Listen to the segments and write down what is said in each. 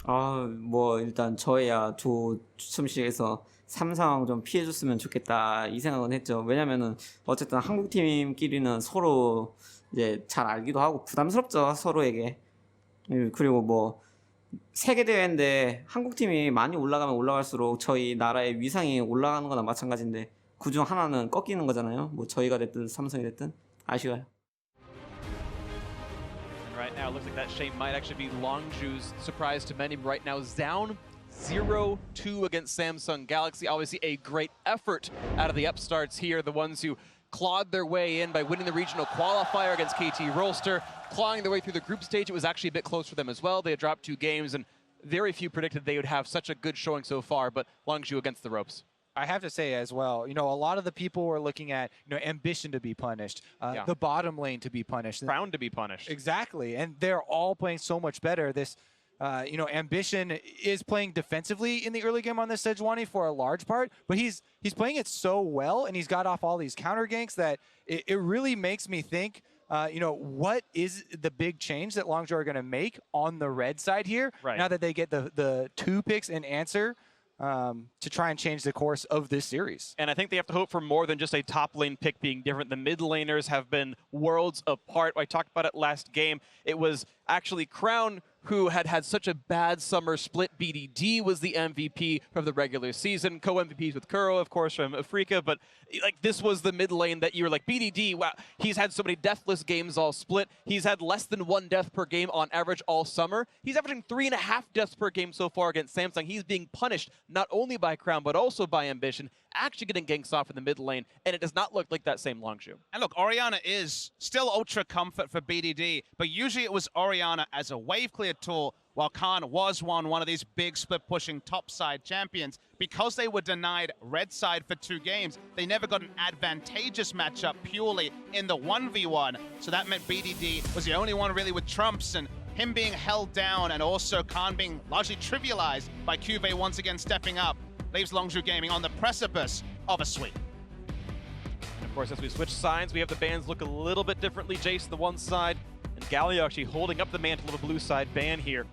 뭐 일단 저희야 두 숨쉬에서 삼성 좀 피해줬으면 좋겠다 이 생각은 했죠. 왜냐면은 어쨌든 한국 팀끼리는 서로 이제 잘 알기도 하고 부담스럽죠 서로에게. 그리고 뭐 세계 대회인데 한국 팀이 많이 올라가면 올라갈수록 저희 나라의 위상이 올라가는 거나 마찬가지인데 그중 하나는 꺾이는 거잖아요. 뭐 저희가 됐든 삼성이 됐든 아쉬워요. Right now, it looks like that Shen might actually be Longzhu's surprise to many. Right now, down 0-2 against Samsung Galaxy. Obviously, a great effort out of the upstarts here, the ones who clawed their way in by winning the regional qualifier against KT Rolster, clawing their way through the group stage. It was actually a bit close for them as well. They had dropped 2 games, and very few predicted they would have such a good showing so far, but Longzhu against the ropes. I have to say as well, a lot of the people were looking at, ambition to be punished, the bottom lane to be punished. Crown to be punished. Exactly, and they're all playing so much better. This, ambition is playing defensively in the early game on this Sejuani for a large part, but he's playing it so well, and he's got off all these counter ganks that it really makes me think, what is the big change that Longzhu are going to make on the red side here, now that they get the 2 picks in answer, to try and change the course of this series. And I think they have to hope for more than just a top lane pick being different. The mid laners have been worlds apart. I talked about it last game. It was actually Crown who had such a bad summer split. BDD was the MVP of the regular season. Co-MVPs with Kuro, of course, from Africa. But like this was the mid lane that you were like, BDD, wow, he's had so many deathless games all split. He's had less than 1 death per game on average all summer. He's averaging 3.5 deaths per game so far against Samsung. He's being punished not only by Crown, but also by Ambition, actually getting ganks off in the mid lane, and it does not look like that same Longzhu. And look, Orianna is still ultra comfort for BDD, but usually it was Orianna as a wave clear tool, while Khan was one of these big split-pushing top-side champions. Because they were denied red side for 2 games, they never got an advantageous matchup purely in the 1v1, so that meant BDD was the only one really with trumps, and him being held down and also Khan being largely trivialized by CuVee once again stepping up leaves Longzhu Gaming on the precipice of a sweep. And of course, as we switch sides, we have the bans look a little bit differently. Jace the one side, and Galio actually holding up the mantle of a blue side ban here,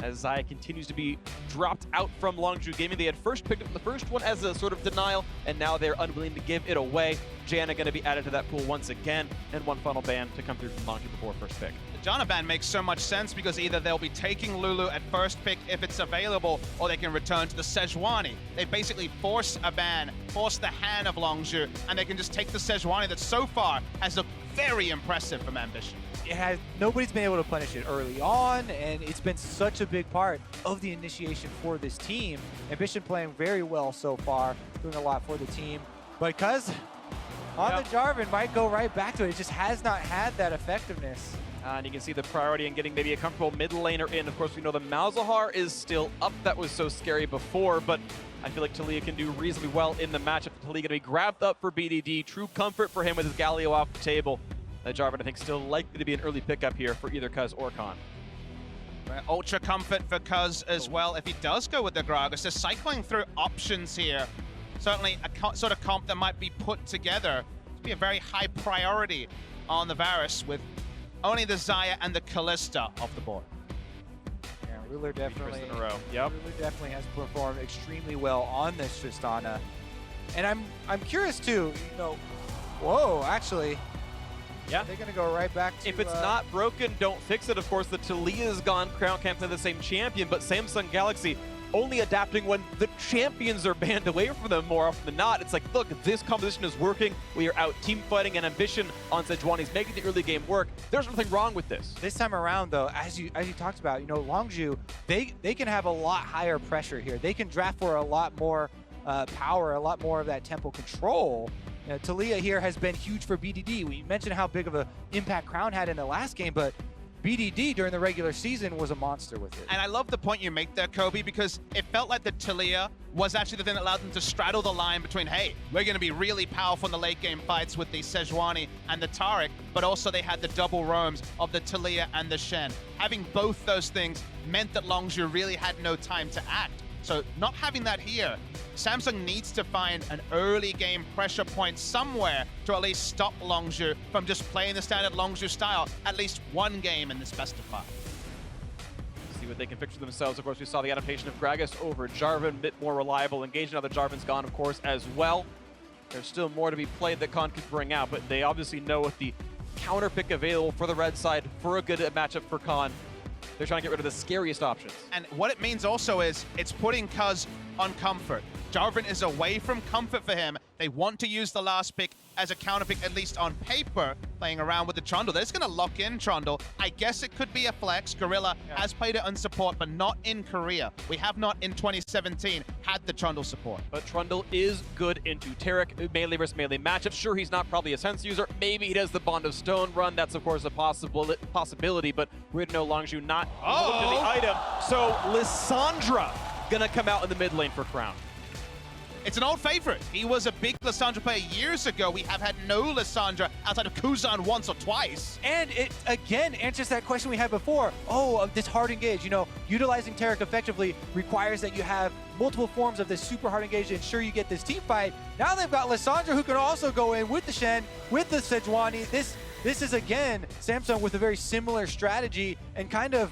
as Xayah continues to be dropped out from Longzhu Gaming. They had first picked up the first one as a sort of denial, and now they're unwilling to give it away. Janna going to be added to that pool once again, and one final ban to come through from Longzhu before first pick. The Janna ban makes so much sense because either they'll be taking Lulu at first pick if it's available, or they can return to the Sejuani. They basically force a ban, force the hand of Longzhu, and they can just take the Sejuani that so far has looked very impressive from Ambition. Nobody's been able to punish it early on, and it's been such a big part of the initiation for this team. Ambition playing very well so far, doing a lot for the team. But Cuzz on the Jarvan might go right back to it. It just has not had that effectiveness. And you can see the priority in getting maybe a comfortable mid laner in. Of course, we know the Malzahar is still up. That was so scary before, but I feel like Taliyah can do reasonably well in the matchup. Taliyah going to be grabbed up for BDD. True comfort for him with his Galio off the table. Jarvan, I think, still likely to be an early pickup here for either Cuzz or Khan. Ultra comfort for Cuzz as well if he does go with the Gragas. They're cycling through options here. Certainly a sort of comp that might be put together to be a very high priority on the Varus, with only the Xayah and the Kalista off the board. Yeah, Ruler definitely, in a row. Yep. Ruler definitely has performed extremely well on this Tristana. And I'm curious too, whoa, actually. Yeah. They're going to go right back to... If it's not broken, don't fix it. Of course, the Taliyah's gone. Crown can't play the same champion, but Samsung Galaxy only adapting when the champions are banned away from them more often than not. It's like, look, this composition is working. We are out team fighting, and Ambition on Sejuani's making the early game work. There's nothing wrong with this. This time around, though, as you talked about, Longzhu, they can have a lot higher pressure here. They can draft for a lot more power, a lot more of that tempo control. Taliyah here has been huge for BDD. We mentioned how big of an impact Crown had in the last game, but BDD during the regular season was a monster with it. And I love the point you make there, Kobe, because it felt like the Taliyah was actually the thing that allowed them to straddle the line between, hey, we're going to be really powerful in the late game fights with the Sejuani and the Taric, but also they had the double roams of the Taliyah and the Shen. Having both those things meant that Longzhu really had no time to act. So not having that here, Samsung needs to find an early game pressure point somewhere to at least stop Longzhu from just playing the standard Longzhu style at least one game in this best of 5. See what they can fix for themselves. Of course, we saw the adaptation of Gragas over Jarvan, a bit more reliable engagement. Now that Jarvan's gone, of course, as well. There's still more to be played that Khan could bring out, but they obviously know with the counter pick available for the red side for a good matchup for Khan, they're trying to get rid of the scariest options. And what it means also is it's putting Cuzz on comfort. Jarvan is away from comfort for him. They want to use the last pick as a counter pick, at least on paper, playing around with the Trundle. They're just going to lock in Trundle. I guess it could be a flex. Gorilla has played it on support, but not in Korea. We have not in 2017 had the Trundle support. But Trundle is good into Taric, melee versus melee matchups. Sure, he's not probably a sense user. Maybe he does the Bond of Stone run. That's, of course, a possibility, but we're going to know Longzhu not looked at the item. So Lissandra going to come out in the mid lane for Crown. It's an old favorite. He was a big Lissandra player years ago. We have had no Lissandra outside of Cuzz once or twice. And it, again, answers that question we had before. This hard engage. You know, utilizing Taric effectively requires that you have multiple forms of this super hard engage to ensure you get this team fight. Now they've got Lissandra who can also go in with the Shen, with the Sejuani. This is, again, Samsung with a very similar strategy and kind of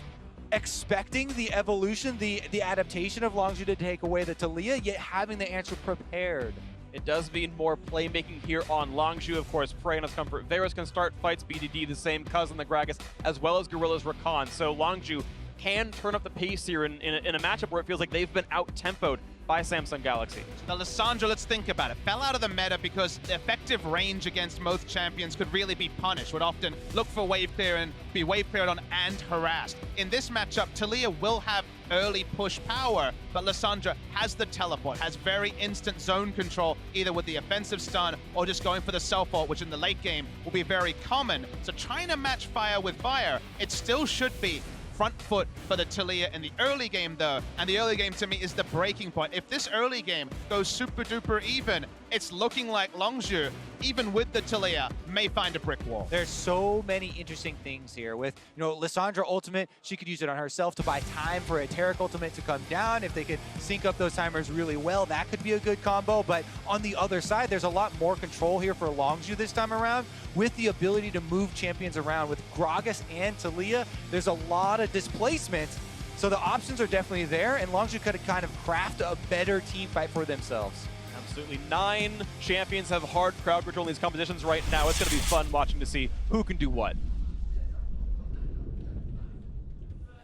expecting the evolution, the adaptation of Longzhu to take away the Taliyah, yet having the answer prepared. It does mean more playmaking here on Longzhu. Of course, Prey on his comfort. Varus can start fights, BDD the same, Cuzz and the Gragas, as well as Gorilla's Rakan. So Longzhu can turn up the pace here in a matchup where it feels like they've been out-tempoed by Samsung Galaxy. Now Lissandra, let's think about it, fell out of the meta because the effective range against most champions could really be punished, would often look for wave clear and be wave cleared on and harassed. In this matchup, Taliyah will have early push power, but Lissandra has the teleport, has very instant zone control, either with the offensive stun or just going for the self-ult, which in the late game will be very common. So trying to match fire with fire, it still should be front foot for the Taliyah in the early game though, and the early game to me is the breaking point. If this early game goes super duper even, it's looking like Longzhu, even with the Taliyah, may find a brick wall. There's so many interesting things here with, Lissandra ultimate, she could use it on herself to buy time for a Taric ultimate to come down. If they could sync up those timers really well, that could be a good combo. But on the other side, there's a lot more control here for Longzhu this time around with the ability to move champions around. With Gragas and Taliyah, there's a lot of displacement. So the options are definitely there, and Longzhu could kind of craft a better team fight for themselves. Absolutely. 9 champions have hard crowd control in these competitions right now. It's going to be fun watching to see who can do what.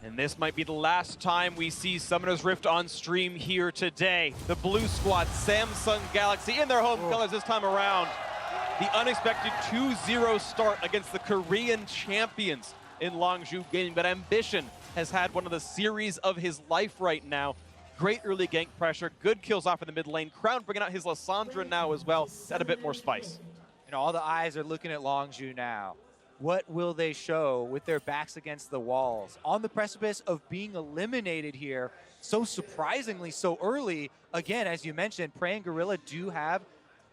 And this might be the last time we see Summoner's Rift on stream here today. The blue squad, Samsung Galaxy, in their home colors this time around. The unexpected 2-0 start against the Korean champions in Longzhu Gaming, but Ambition has had one of the series of his life right now. Great early gank pressure, good kills off in the mid lane. Crown bringing out his Lissandra now as well. Add a bit more spice. All the eyes are looking at Longzhu now. What will they show with their backs against the walls? On the precipice of being eliminated here, so surprisingly so early. Again, as you mentioned, Prey and Gorilla do have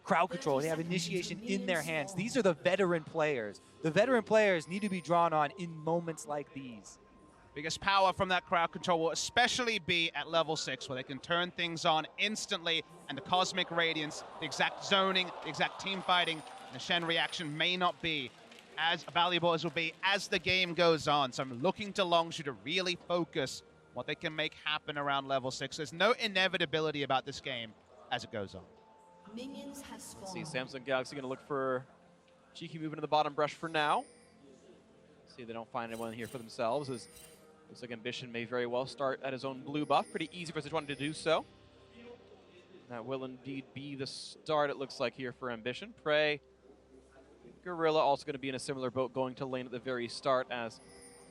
crowd control. They have initiation in their hands. These are the veteran players. The veteran players need to be drawn on in moments like these. Biggest power from that crowd control will especially be at level 6, where they can turn things on instantly, and the Cosmic Radiance, the exact zoning, the exact team fighting, the Shen reaction may not be as valuable as will be as the game goes on. So I'm looking to Longzhu to really focus what they can make happen around level 6. There's no inevitability about this game as it goes on. Let's see, Samsung Galaxy going to look for cheeky movement in the bottom brush for now. See if they don't find anyone here for themselves, as looks like Ambition may very well start at his own blue buff. Pretty easy for Sejuani to do so. That will indeed be the start, it looks like, here for Ambition. Prey, Gorilla also going to be in a similar boat, going to lane at the very start as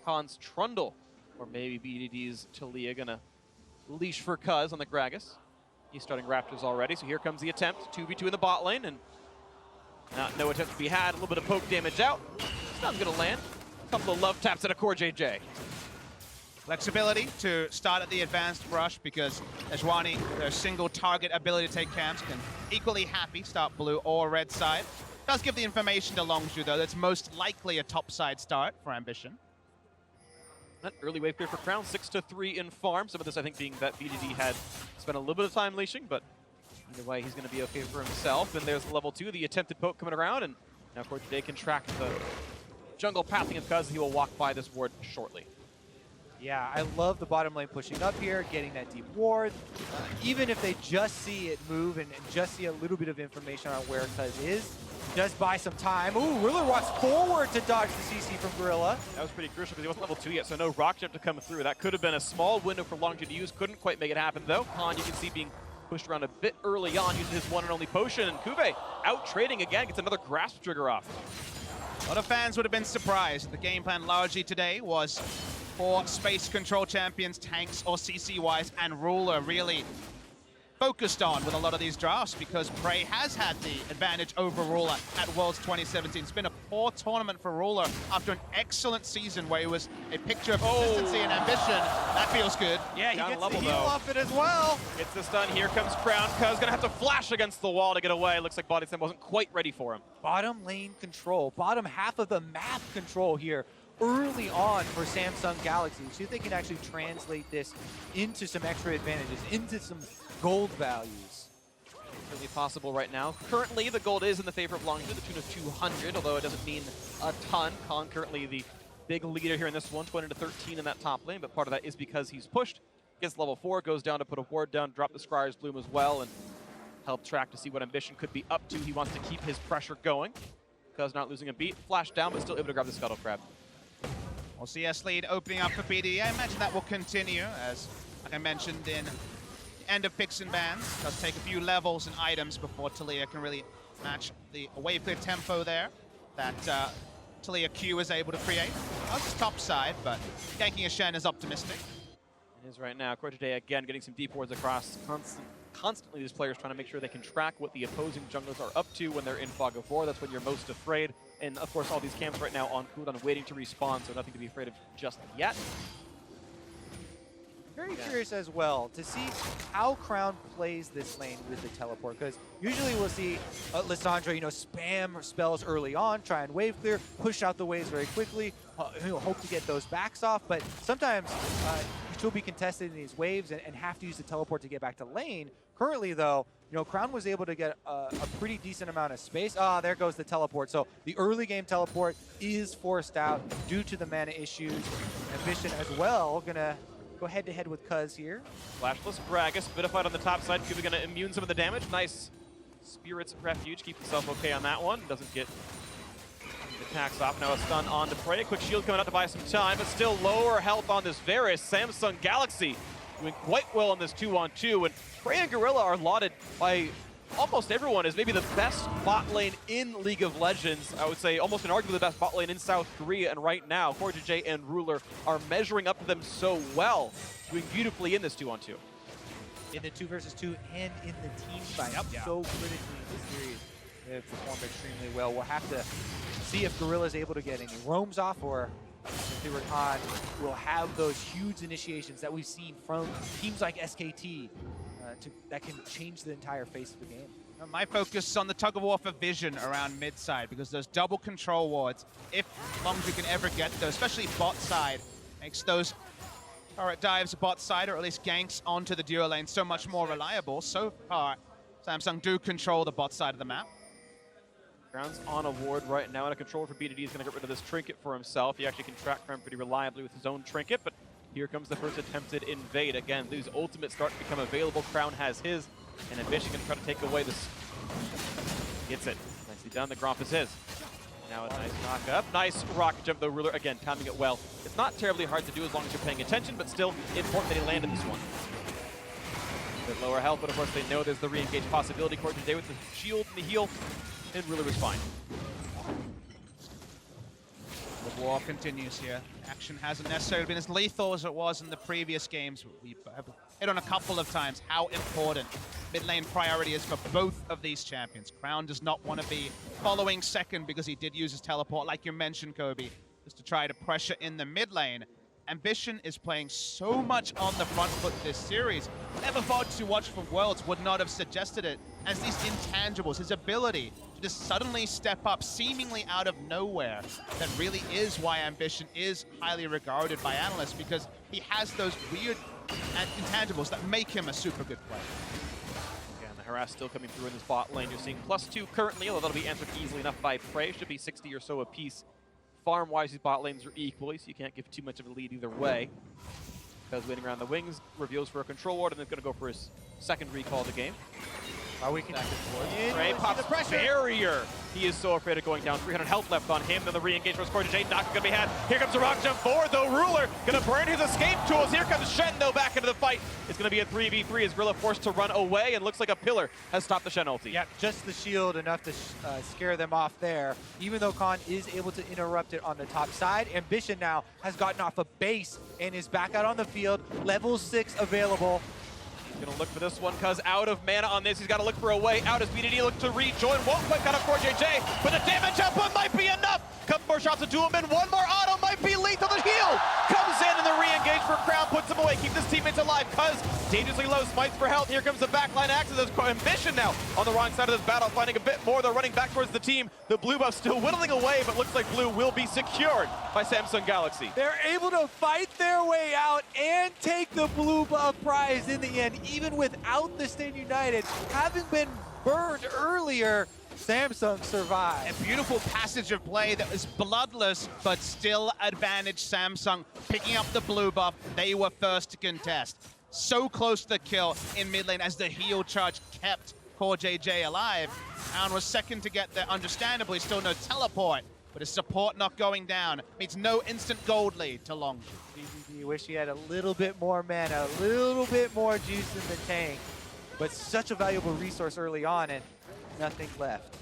Khan's Trundle, or maybe BDD's Taliyah going to leash for Cuzz on the Gragas. He's starting Raptors already, so here comes the attempt. 2v2 in the bot lane, and no attempt to be had. A little bit of poke damage out. Stunn's going to land. A couple of love taps at a CoreJJ. Flexibility to start at the advanced brush, because Sejuani, their single target ability to take camps, can equally happy start blue or red side. Does give the information to Longzhu, though, that's most likely a top side start for Ambition. That early wave clear for Crown, 6-3 in farm. Some of this, I think, being that BDD had spent a little bit of time leashing, but either way, he's going to be okay for himself. And there's level 2, the attempted poke coming around, and now CoreJJ can track the jungle pathing of Cuzz. He will walk by this ward shortly. Yeah, I love the bottom lane pushing up here, getting that deep ward. Even if they just see it move and just see a little bit of information on where Cuzz is, does buy some time. Ooh, Ruler walks forward to dodge the CC from Gorilla. That was pretty crucial because he wasn't level 2 yet, so no rock jump to come through. That could have been a small window for Longzhu to use. Couldn't quite make it happen, though. Han, you can see, being pushed around a bit early on, using his one and only potion. And CuVee out trading again, gets another grasp trigger off. A lot of fans would have been surprised. The game plan largely today was for space control champions, tanks or CC-wise, and Ruler really focused on with a lot of these drafts because Prey has had the advantage over Ruler at Worlds 2017. It's been a poor tournament for Ruler after an excellent season where he was a picture of consistency and ambition. That feels good. Yeah, he Down gets level, the heal though. off it as well. Gets this done. Here comes Crown. Cuzz gonna have to flash against the wall to get away. Looks like Body Slam wasn't quite ready for him. Bottom lane control, bottom half of the map control here early on for Samsung Galaxy. See if they can actually translate this into some extra advantages, into some gold values. Really possible right now. Currently, the gold is in the favor of Longzhu, the tune of 200, although it doesn't mean a ton. Khan currently the big leader here in this one, 20 to 13 in that top lane, but part of that is because he's pushed. Gets level 4, goes down to put a ward down, drop the Scryer's Bloom as well, and help track to see what Ambition could be up to. He wants to keep his pressure going. Cuzz not losing a beat. Flash down, but still able to grab the Scuttle Crab. Well, CS lead opening up for BD. I imagine that will continue as, like I mentioned, in end of picks and bans. Does take a few levels and items before Taliyah can really match the wave clear tempo there that Taliyah Q is able to create. Not just top side, but ganking a Shen is optimistic. It is right now. CoreJJ again getting some deep wards across. Constantly these players trying to make sure they can track what the opposing junglers are up to when they're in Fog of War. That's when you're most afraid. And of course all these camps right now on cooldown waiting to respawn, so nothing to be afraid of just yet. Very curious as well to see how Crown plays this lane with the teleport, because usually we'll see Lissandra, spam spells early on, try and wave clear, push out the waves very quickly, hope to get those backs off, but sometimes she'll be contested in these waves and have to use the teleport to get back to lane. Currently though, Crown was able to get a pretty decent amount of space. Ah, there goes the teleport. So the early game teleport is forced out due to the mana issues. Ambition as well, gonna go head-to-head with Cuzz here. Flashless Gragas, bit of fight on the top side. CuVee gonna immune some of the damage. Nice Spirit's Refuge, keep himself okay on that one. Doesn't get the attacks off. Now a stun on to Prey. Quick shield coming out to buy some time, but still lower health on this Varus. Samsung Galaxy doing quite well on this 2-on-2, and Prey and Gorilla are lauded by almost everyone as maybe the best bot lane in League of Legends. I would say almost inarguably the best bot lane in South Korea, and right now CoreJJ and Ruler are measuring up to them so well, doing beautifully in this 2-on-2. In the 2 versus 2 and in the team fight. Yeah. So critically in this series, they've performed extremely well. We'll have to see if Gorilla's able to get any roams off, or if the Rakan will have those huge initiations that we've seen from teams like SKT that can change the entire face of the game. My focus is on the tug of war for vision around mid side, because those double control wards, if Longzhu can ever get those, especially bot side, makes those turret dives bot side, or at least ganks onto the duo lane, so much more reliable. So far, Samsung do control the bot side of the map. Crown's on a ward right now, and a controller for BDD is going to get rid of this trinket for himself. He actually can track Crown pretty reliably with his own trinket, but here comes the first attempted invade. Again, these ultimates start to become available. Crown has his, and Ambition going to try to take away this. Gets it. Nicely done. The Gromp is his. Now a nice knock up. Nice rocket jump, though. Ruler, again, timing it well. It's not terribly hard to do as long as you're paying attention, but still important that he landed this one. A bit lower health, but of course they know there's the re-engage possibility. CoreJJ with the shield and the heal, and Ruler was fine. The war continues here. Action hasn't necessarily been as lethal as it was in the previous games. We have hit on a couple of times how important mid lane priority is for both of these champions. Crown does not want to be following second because he did use his teleport, like you mentioned, Kobe, just to try to pressure in the mid lane. Ambition is playing so much on the front foot this series. Never thought to watch for Worlds would not have suggested it, as these intangibles, his ability to just suddenly step up seemingly out of nowhere, that really is why Ambition is highly regarded by analysts, because he has those weird intangibles that make him a super good player. Again, the harass still coming through in this bot lane. You're seeing +2 currently, although that'll be answered easily enough by Prey. Should be 60 or so apiece. Farm-wise, these bot lanes are equal, so you can't give too much of a lead either way. Cuzz waiting around the wings, reveals for a control ward, and then going to go for his second recall of the game. We can Back and forth. in, Ray see pops the pressure. barrier. He is so afraid of going down. 300 health left on him. Then the re-engage for CoreJJ. Not going to be had. Here comes the rock jump forward, though. Ruler going to burn his escape tools. Here comes Shen, though, back into the fight. It's going to be a 3v3 as Gorilla forced to run away, and looks like a pillar has stopped the Shen ulti. Yep, just the shield enough to scare them off there. Even though Khan is able to interrupt it on the top side, Ambition now has gotten off a base and is back out on the field. Level 6 available. Gonna look for this one, Cuzz out of mana on this. He's got to look for a way out as BDD look to rejoin. Won't quite cut up CoreJJ, but the damage output might be enough. Couple more shots to do him in. One more auto might be lethal. The heal comes in, and the re-engage for Crown puts him away. Keep his teammates alive. Cuzz dangerously low, smites for health. Here comes the backline axis. There's Ambition now on the wrong side of this battle, finding a bit more. They're running back towards the team. The blue buff still whittling away, but looks like blue will be secured by Samsung Galaxy. They're able to fight their way out and take the blue buff prize in the end, even without the Stand United having been burned earlier. Samsung survived. A beautiful passage of play that was bloodless, but still advantage Samsung. Picking up the blue buff, they were first to contest. So close to the kill in mid lane as the heal charge kept CoreJJ alive. Crown was second to get there, understandably, still no teleport. But his support not going down means no instant gold lead to Longzhu. BDD wish he had a little bit more mana, a little bit more juice in the tank. But such a valuable resource early on and nothing left.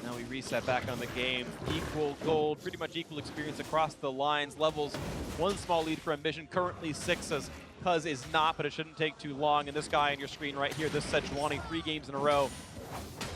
Now we reset back on the game. Equal gold, pretty much equal experience across the lines. Levels, one small lead for Ambition, currently 6 as Cuzz is not, but it shouldn't take too long. And this guy on your screen right here, this Sejuani, 3 games in a row.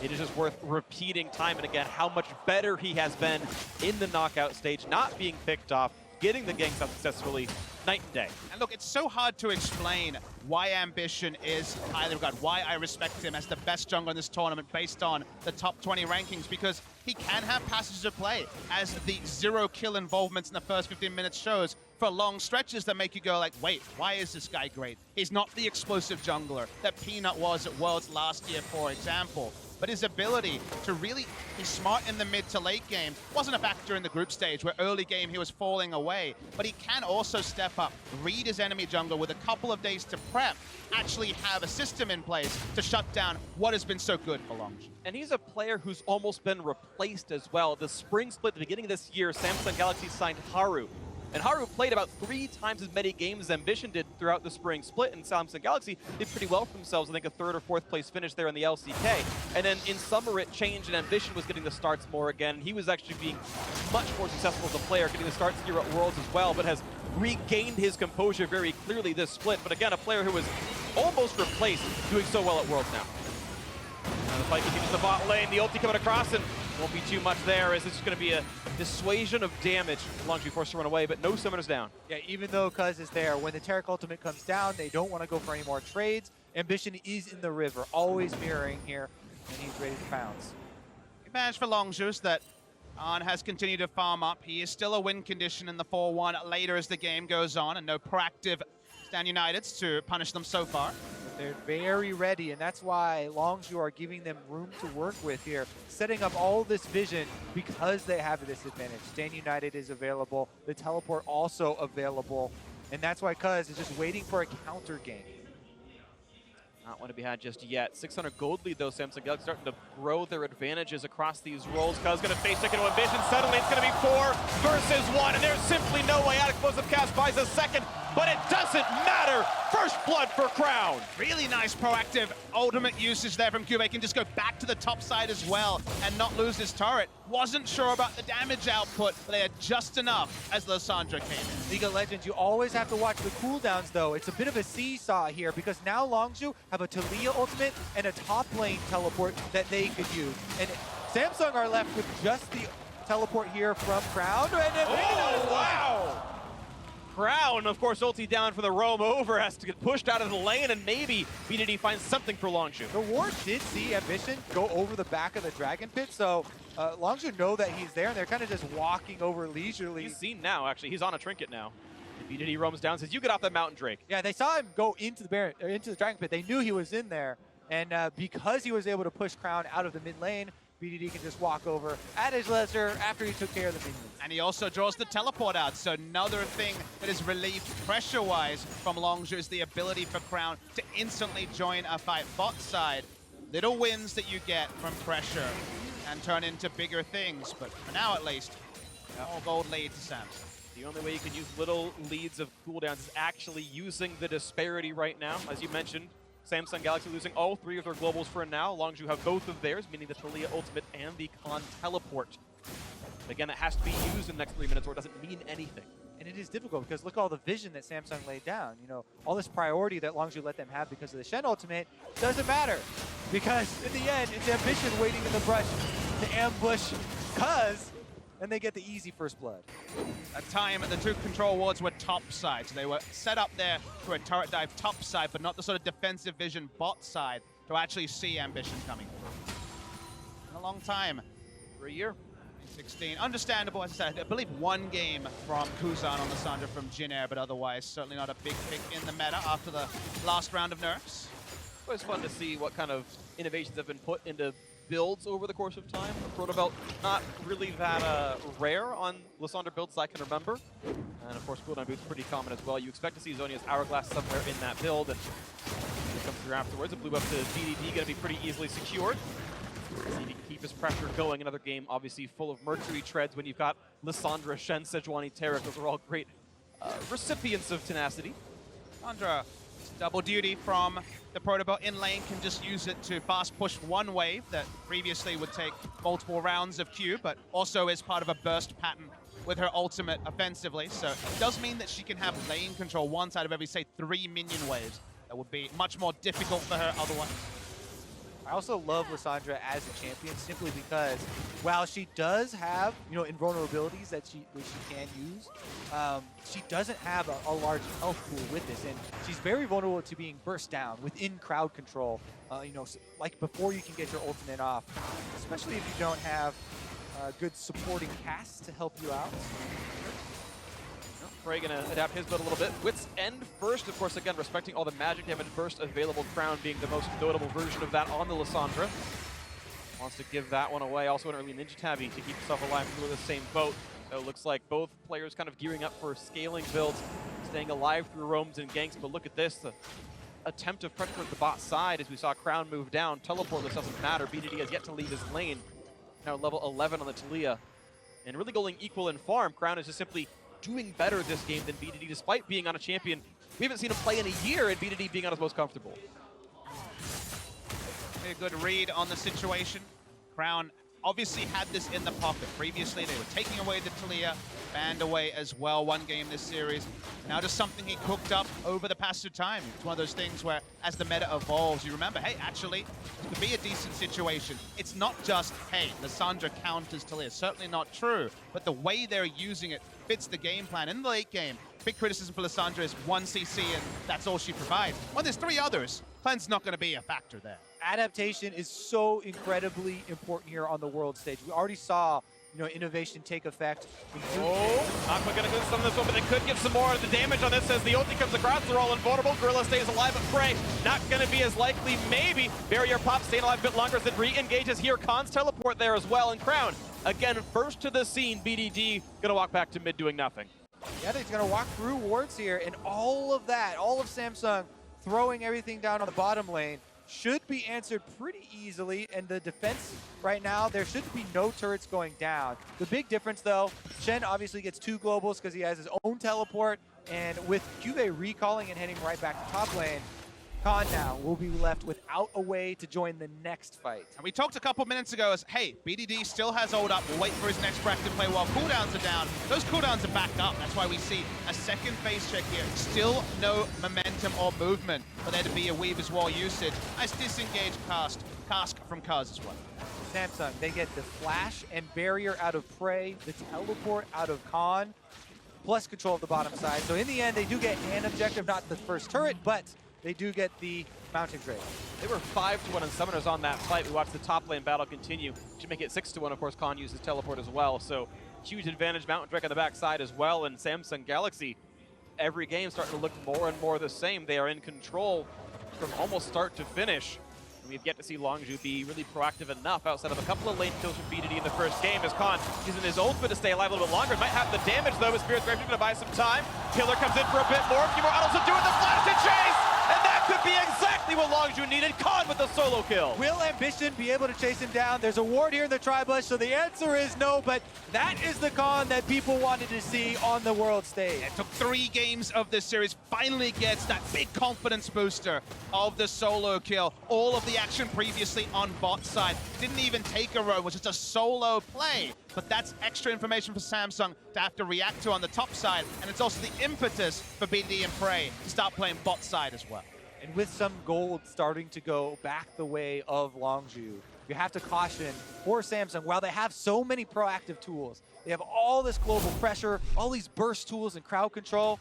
It is just worth repeating time and again how much better he has been in the knockout stage, not being picked off, getting the ganks up successfully, night and day. And look, it's so hard to explain why Ambition is highly regarded, why I respect him as the best jungler in this tournament based on the top 20 rankings, because he can have passages of play, as the 0 kill involvements in the first 15 minutes shows, for long stretches that make you go like, wait, why is this guy great? He's not the explosive jungler that Peanut was at Worlds last year, for example. But his ability to really be smart in the mid to late game wasn't a factor in the group stage, where early game he was falling away. But he can also step up, read his enemy jungler with a couple of days to prep, actually have a system in place to shut down what has been so good for Longzhu. And he's a player who's almost been replaced as well. The spring split at the beginning of this year, Samsung Galaxy signed Haru. And Haru played about 3 times as many games as Ambition did throughout the spring split, and Samsung Galaxy did pretty well for themselves. I think a 3rd or 4th place finish there in the LCK. And then in summer it changed, and Ambition was getting the starts more again. He was actually being much more successful as a player, getting the starts here at Worlds as well, but has regained his composure very clearly this split. But again, a player who was almost replaced, doing so well at Worlds now. Now the fight continues the bot lane, the ulti coming across, and won't be too much there, as it's going to be a dissuasion of damage. Longzhu forced to run away, but no summoners down. Yeah, even though Cuzz is there, when the Taric ultimate comes down, they don't want to go for any more trades. Ambition is in the river, always mirroring here, and he's ready to pounce. Advantage for Longzhu is that Arn has continued to farm up. He is still a win condition in the 4-1 later as the game goes on, and no proactive Stand Uniteds to punish them so far. They're very ready, and that's why Longzhu are giving them room to work with here, setting up all this vision because they have this advantage. Stand United is available, the teleport also available, and that's why Cuzz is just waiting for a counter game. Not one to be had just yet. 600 gold lead though, Samsung Galaxy starting to grow their advantages across these roles. Cuzz gonna face second to Ambition. Suddenly it's gonna be 4 versus 1, and there's simply no way out. Explosive cast buys a second, but it doesn't matter. First blood for Crown. Really nice proactive ultimate usage there from CuVee. Can just go back to the top side as well and not lose his turret. Wasn't sure about the damage output, but they had just enough as Lissandra came in. League of Legends, you always have to watch the cooldowns though. It's a bit of a seesaw here because now Longzhu have a Taliyah ultimate and a top lane teleport that they could use. And Samsung are left with just the teleport here from Crown. Oh, wow! Crown, of course, ulti down for the roam over, has to get pushed out of the lane, and maybe BDD finds something for Longzhu. The ward did see Ambition go over the back of the Dragon Pit, so Longzhu know that he's there, and they're kind of just walking over leisurely. He's seen now, actually. He's on a trinket now. And BDD roams down, says, you get off that mountain, Drake. Yeah, they saw him go into the Dragon Pit. They knew he was in there, and because he was able to push Crown out of the mid lane, BDD can just walk over at his leisure after he took care of the minions. And he also draws the teleport out, so another thing that is relieved pressure-wise from Longzhu is the ability for Crown to instantly join a fight bot side. Little wins that you get from pressure and turn into bigger things, but for now at least, all gold lead to Samsung. The only way you can use little leads of cooldowns is actually using the disparity right now. As you mentioned, Samsung Galaxy losing all 3 of their globals for now. Longzhu have both of theirs, meaning the Taliyah ultimate and the Khan teleport. Again, it has to be used in the next 3 minutes or it doesn't mean anything. And it is difficult because look at all the vision that Samsung laid down. You know, all this priority that Longzhu let them have because of the Shen ultimate doesn't matter. Because in the end, it's Ambition waiting in the brush to ambush Cuzz, and they get the easy first blood. At time, the 2 control wards were top side, so they were set up there for a turret dive top side, but not the sort of defensive vision bot side to actually see Ambition coming through. In a long time. For a year. 16. Understandable, as I said, I believe 1 game from Kuzan on Lissandra from Jin Air, but otherwise certainly not a big pick in the meta after the last round of nerfs. It was fun to see what kind of innovations have been put into builds over the course of time. The Proto Belt, not really that rare on Lissandra builds I can remember. And of course, cooldown boots pretty common as well. You expect to see Zhonya's Hourglass somewhere in that build, and it comes through afterwards. A blue buff to BDD, going to be pretty easily secured. See if he can keep his pressure going. Another game, obviously, full of Mercury treads when you've got Lissandra, Shen, Sejuani, Taric. Those are all great recipients of tenacity. Lissandra, double duty from the Protobot in lane, can just use it to fast push 1 wave that previously would take multiple rounds of Q, but also is part of a burst pattern with her ultimate offensively. So it does mean that she can have lane control once out of every, say, 3 minion waves. That would be much more difficult for her otherwise. I also love Lissandra as a champion simply because while she does have, you know, invulnerabilities that she can use, she doesn't have a large health pool with this, and she's very vulnerable to being burst down within crowd control, you know, like before you can get your ultimate off, especially if you don't have good supporting casts to help you out. Frey gonna adapt his build a little bit. Wits End first, of course, again, respecting all the magic they have in burst available. Crown being the most notable version of that on the Lissandra. Wants to give that one away. Also an early Ninja Tabby to keep himself alive through the same boat. So it looks like both players kind of gearing up for scaling builds, staying alive through roams and ganks. But look at this, the attempt of pressure at the bot side as we saw Crown move down. Teleportless doesn't matter. BDD has yet to leave his lane. Now level 11 on the Taliyah. And really going equal in farm. Crown is just simply doing better this game than BDD, despite being on a champion. We haven't seen him play in a year, and BDD being on his most comfortable. A good read on the situation. Crown obviously had this in the pocket. Previously, they were taking away the Taliyah, banned away as well 1 game this series. Now just something he cooked up over the passage of time. It's one of those things where, as the meta evolves, you remember, hey, actually, it could be a decent situation. It's not just, hey, Lissandra counters Taliyah. Certainly not true, but the way they're using it fits the game plan. In the late game, big criticism for Lissandra is 1 CC and that's all she provides. When there's 3 others, Clean's not going to be a factor there. Adaptation is so incredibly important here on the world stage. We already saw, you know, innovation take effect. Aqua gonna do some of this one, but they could get some more of the damage on this as the ulti comes across. They're all invulnerable. Gorilla stays alive, but Frey not gonna be as likely, maybe. Barrier Pop staying alive a bit longer as it re-engages here. Khan's teleport there as well, and Crown, again, first to the scene. BDD gonna walk back to mid doing nothing. Yeah, he's gonna walk through wards here, and all of that, all of Samsung throwing everything down on the bottom lane should be answered pretty easily, and the defense right now, there should be no turrets going down. The big difference though, Shen obviously gets 2 globals because he has his own teleport, and with CuVee recalling and heading right back to top lane, Khan now will be left without a way to join the next fight. And we talked a couple minutes ago as, hey, BDD still has ult up. We'll wait for his next bracket to play while cooldowns are down. Those cooldowns are back up. That's why we see a second phase check here. Still no momentum or movement for there to be a Weaver's Wall usage. Nice disengage cask from Cuzz as well. Samsung, they get the flash and barrier out of Prey, the teleport out of Khan, plus control of the bottom side. So in the end, they do get an objective, not the first turret, but they do get the mountain trade. They were 5-1 on Summoners on that fight. We watched the top lane battle continue to make it 6-1. Of course, Khan uses teleport as well, so huge advantage. Mountain Drake on the backside as well, and Samsung Galaxy, every game starting to look more and more the same. They are in control from almost start to finish. And we've yet to see Longzhu be really proactive enough outside of a couple of lane kills from BDD in the first game as Khan using his ultimate to stay alive a little bit longer. Might have the damage though, but Spirit's Grave is going to buy some time. Killer comes in for a bit more. A few more autos will do it, the flash to chase! And that could be exactly what Longzhu needed. Khan with the solo kill. Will Ambition be able to chase him down? There's a ward here in the Tri-Bush, so the answer is no, but that is the Khan that people wanted to see on the world stage. It took 3 games of this series, finally gets that big confidence booster of the solo kill. All of the action previously on bot side. Didn't even take a roam, was just a solo play. But that's extra information for Samsung to have to react to on the top side, and it's also the impetus for BDD and Prey to start playing bot side as well. And with some gold starting to go back the way of Longzhu, you have to caution for Samsung, while they have so many proactive tools, they have all this global pressure, all these burst tools and crowd control.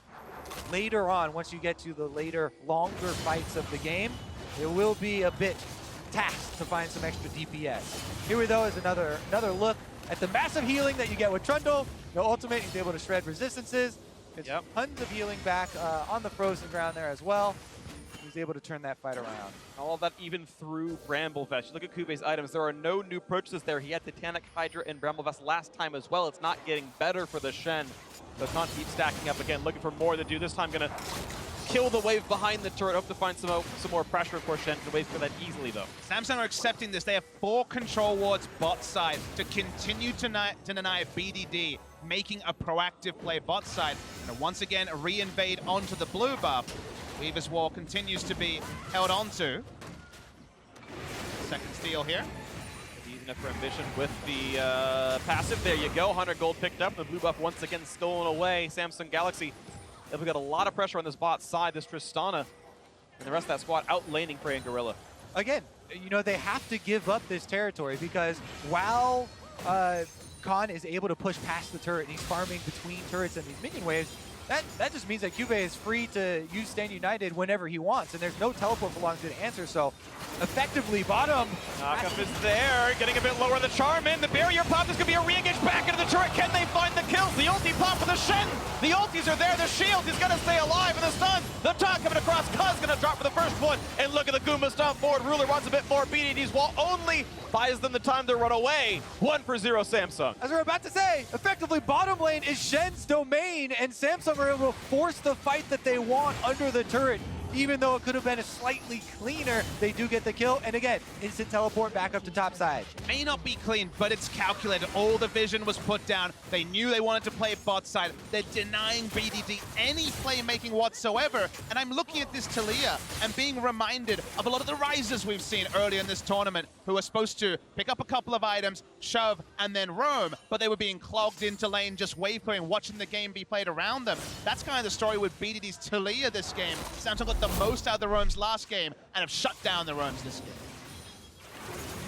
Later on, once you get to the later, longer fights of the game, it will be a bit taxed to find some extra DPS. Here we go is another look at the massive healing that you get with Trundle. The ultimate, he's able to shred resistances. Gets tons of healing back on the frozen ground there as well. He's able to turn that fight around. All of that even through Bramblevest. You look at CuVee's items, there are no new purchases there. He had Titanic, Hydra, and Bramblevest last time as well. It's not getting better for the Shen. So Khan keeps stacking up again, looking for more to do. This time gonna kill the wave behind the turret. Hope to find some more pressure for Shen to wait for that easily though. Samsung are accepting this. They have 4 control wards bot side to continue to deny BDD, making a proactive play bot side. And once again, re-invade onto the blue buff. Weaver's Wall continues to be held onto. Second steal here. Easy enough for Ambition with the passive. There you go, 100 gold picked up. The blue buff once again stolen away. Samsung Galaxy, they've got a lot of pressure on this bot side. This Tristana and the rest of that squad out laning Prey and Gorilla. Again, you know, they have to give up this territory because while Khan is able to push past the turret and he's farming between turrets and these minion waves, that just means that CuVee is free to use Stand United whenever he wants, and there's no teleport for Longzhu to answer, so effectively bottom. Knockup is there, getting a bit lower. The charm in, the barrier pop. There's going to be a re-engage back into the turret. Can they find the kills? The ulti pop for the Shen. The ultis are there, the shields. He's going to stay alive, and the stun. The top coming across. Cuzz going to drop for the first one. And look at the Goomba stomp forward. Ruler wants a bit more. BDD's wall only buys them the time to run away. 1-0 Samsung. As we're about to say, effectively bottom lane is Shen's domain, and Samsung are able to force the fight that they want under the turret. Even though it could have been a slightly cleaner, they do get the kill. And again, instant teleport back up to top side. May not be clean, but it's calculated. All the vision was put down. They knew they wanted to play bot side. They're denying BDD any playmaking whatsoever. And I'm looking at this Taliyah and being reminded of a lot of the risers we've seen earlier in this tournament who are supposed to pick up a couple of items, shove, and then roam, but they were being clogged into lane, just wave clearing, watching the game be played around them. That's kind of the story with BDD's Taliyah this game. Samsung got the most out of the roams last game and have shut down the roams this game.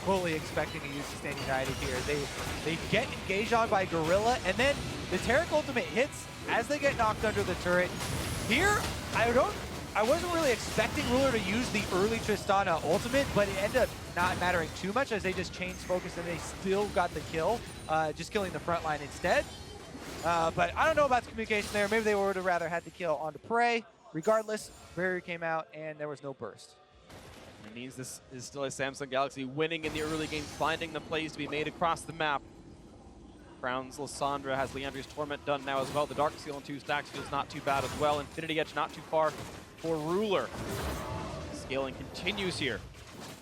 Fully expecting to use the Stand United here. They get engaged on by Gorilla, and then the Taric ultimate hits as they get knocked under the turret. Here, I wasn't really expecting Ruler to use the early Tristana ultimate, but it ended up not mattering too much as they just changed focus and they still got the kill, just killing the front line instead. But I don't know about the communication there. Maybe they would have rather had the kill onto Prey. Regardless, barrier came out and there was no burst. It means this is still a Samsung Galaxy winning in the early game, finding the plays to be made across the map. Crown's Lissandra has Leandri's Torment done now as well. The Dark Seal and 2 stacks feels not too bad as well. Infinity Edge not too far for Ruler. Scaling continues here.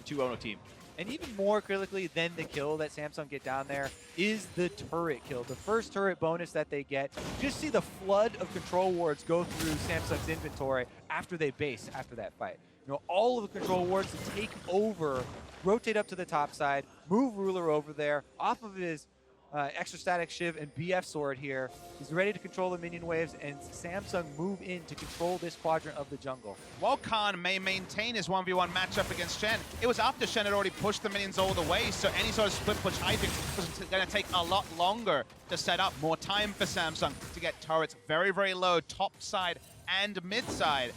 2-0 team. And even more critically than the kill that Samsung get down there is the turret kill. The first turret bonus that they get. Just see the flood of control wards go through Samsung's inventory after they base after that fight. You know, all of the control wards to take over, rotate up to the top side, move Ruler over there, off of his extra static shiv and BF sword here. He's ready to control the minion waves, and Samsung move in to control this quadrant of the jungle. While Khan may maintain his 1v1 matchup against Shen, it was after Shen had already pushed the minions all the way, so any sort of split push hyping was going to take a lot longer to set up. More time for Samsung to get turrets very, very low, top side and mid side.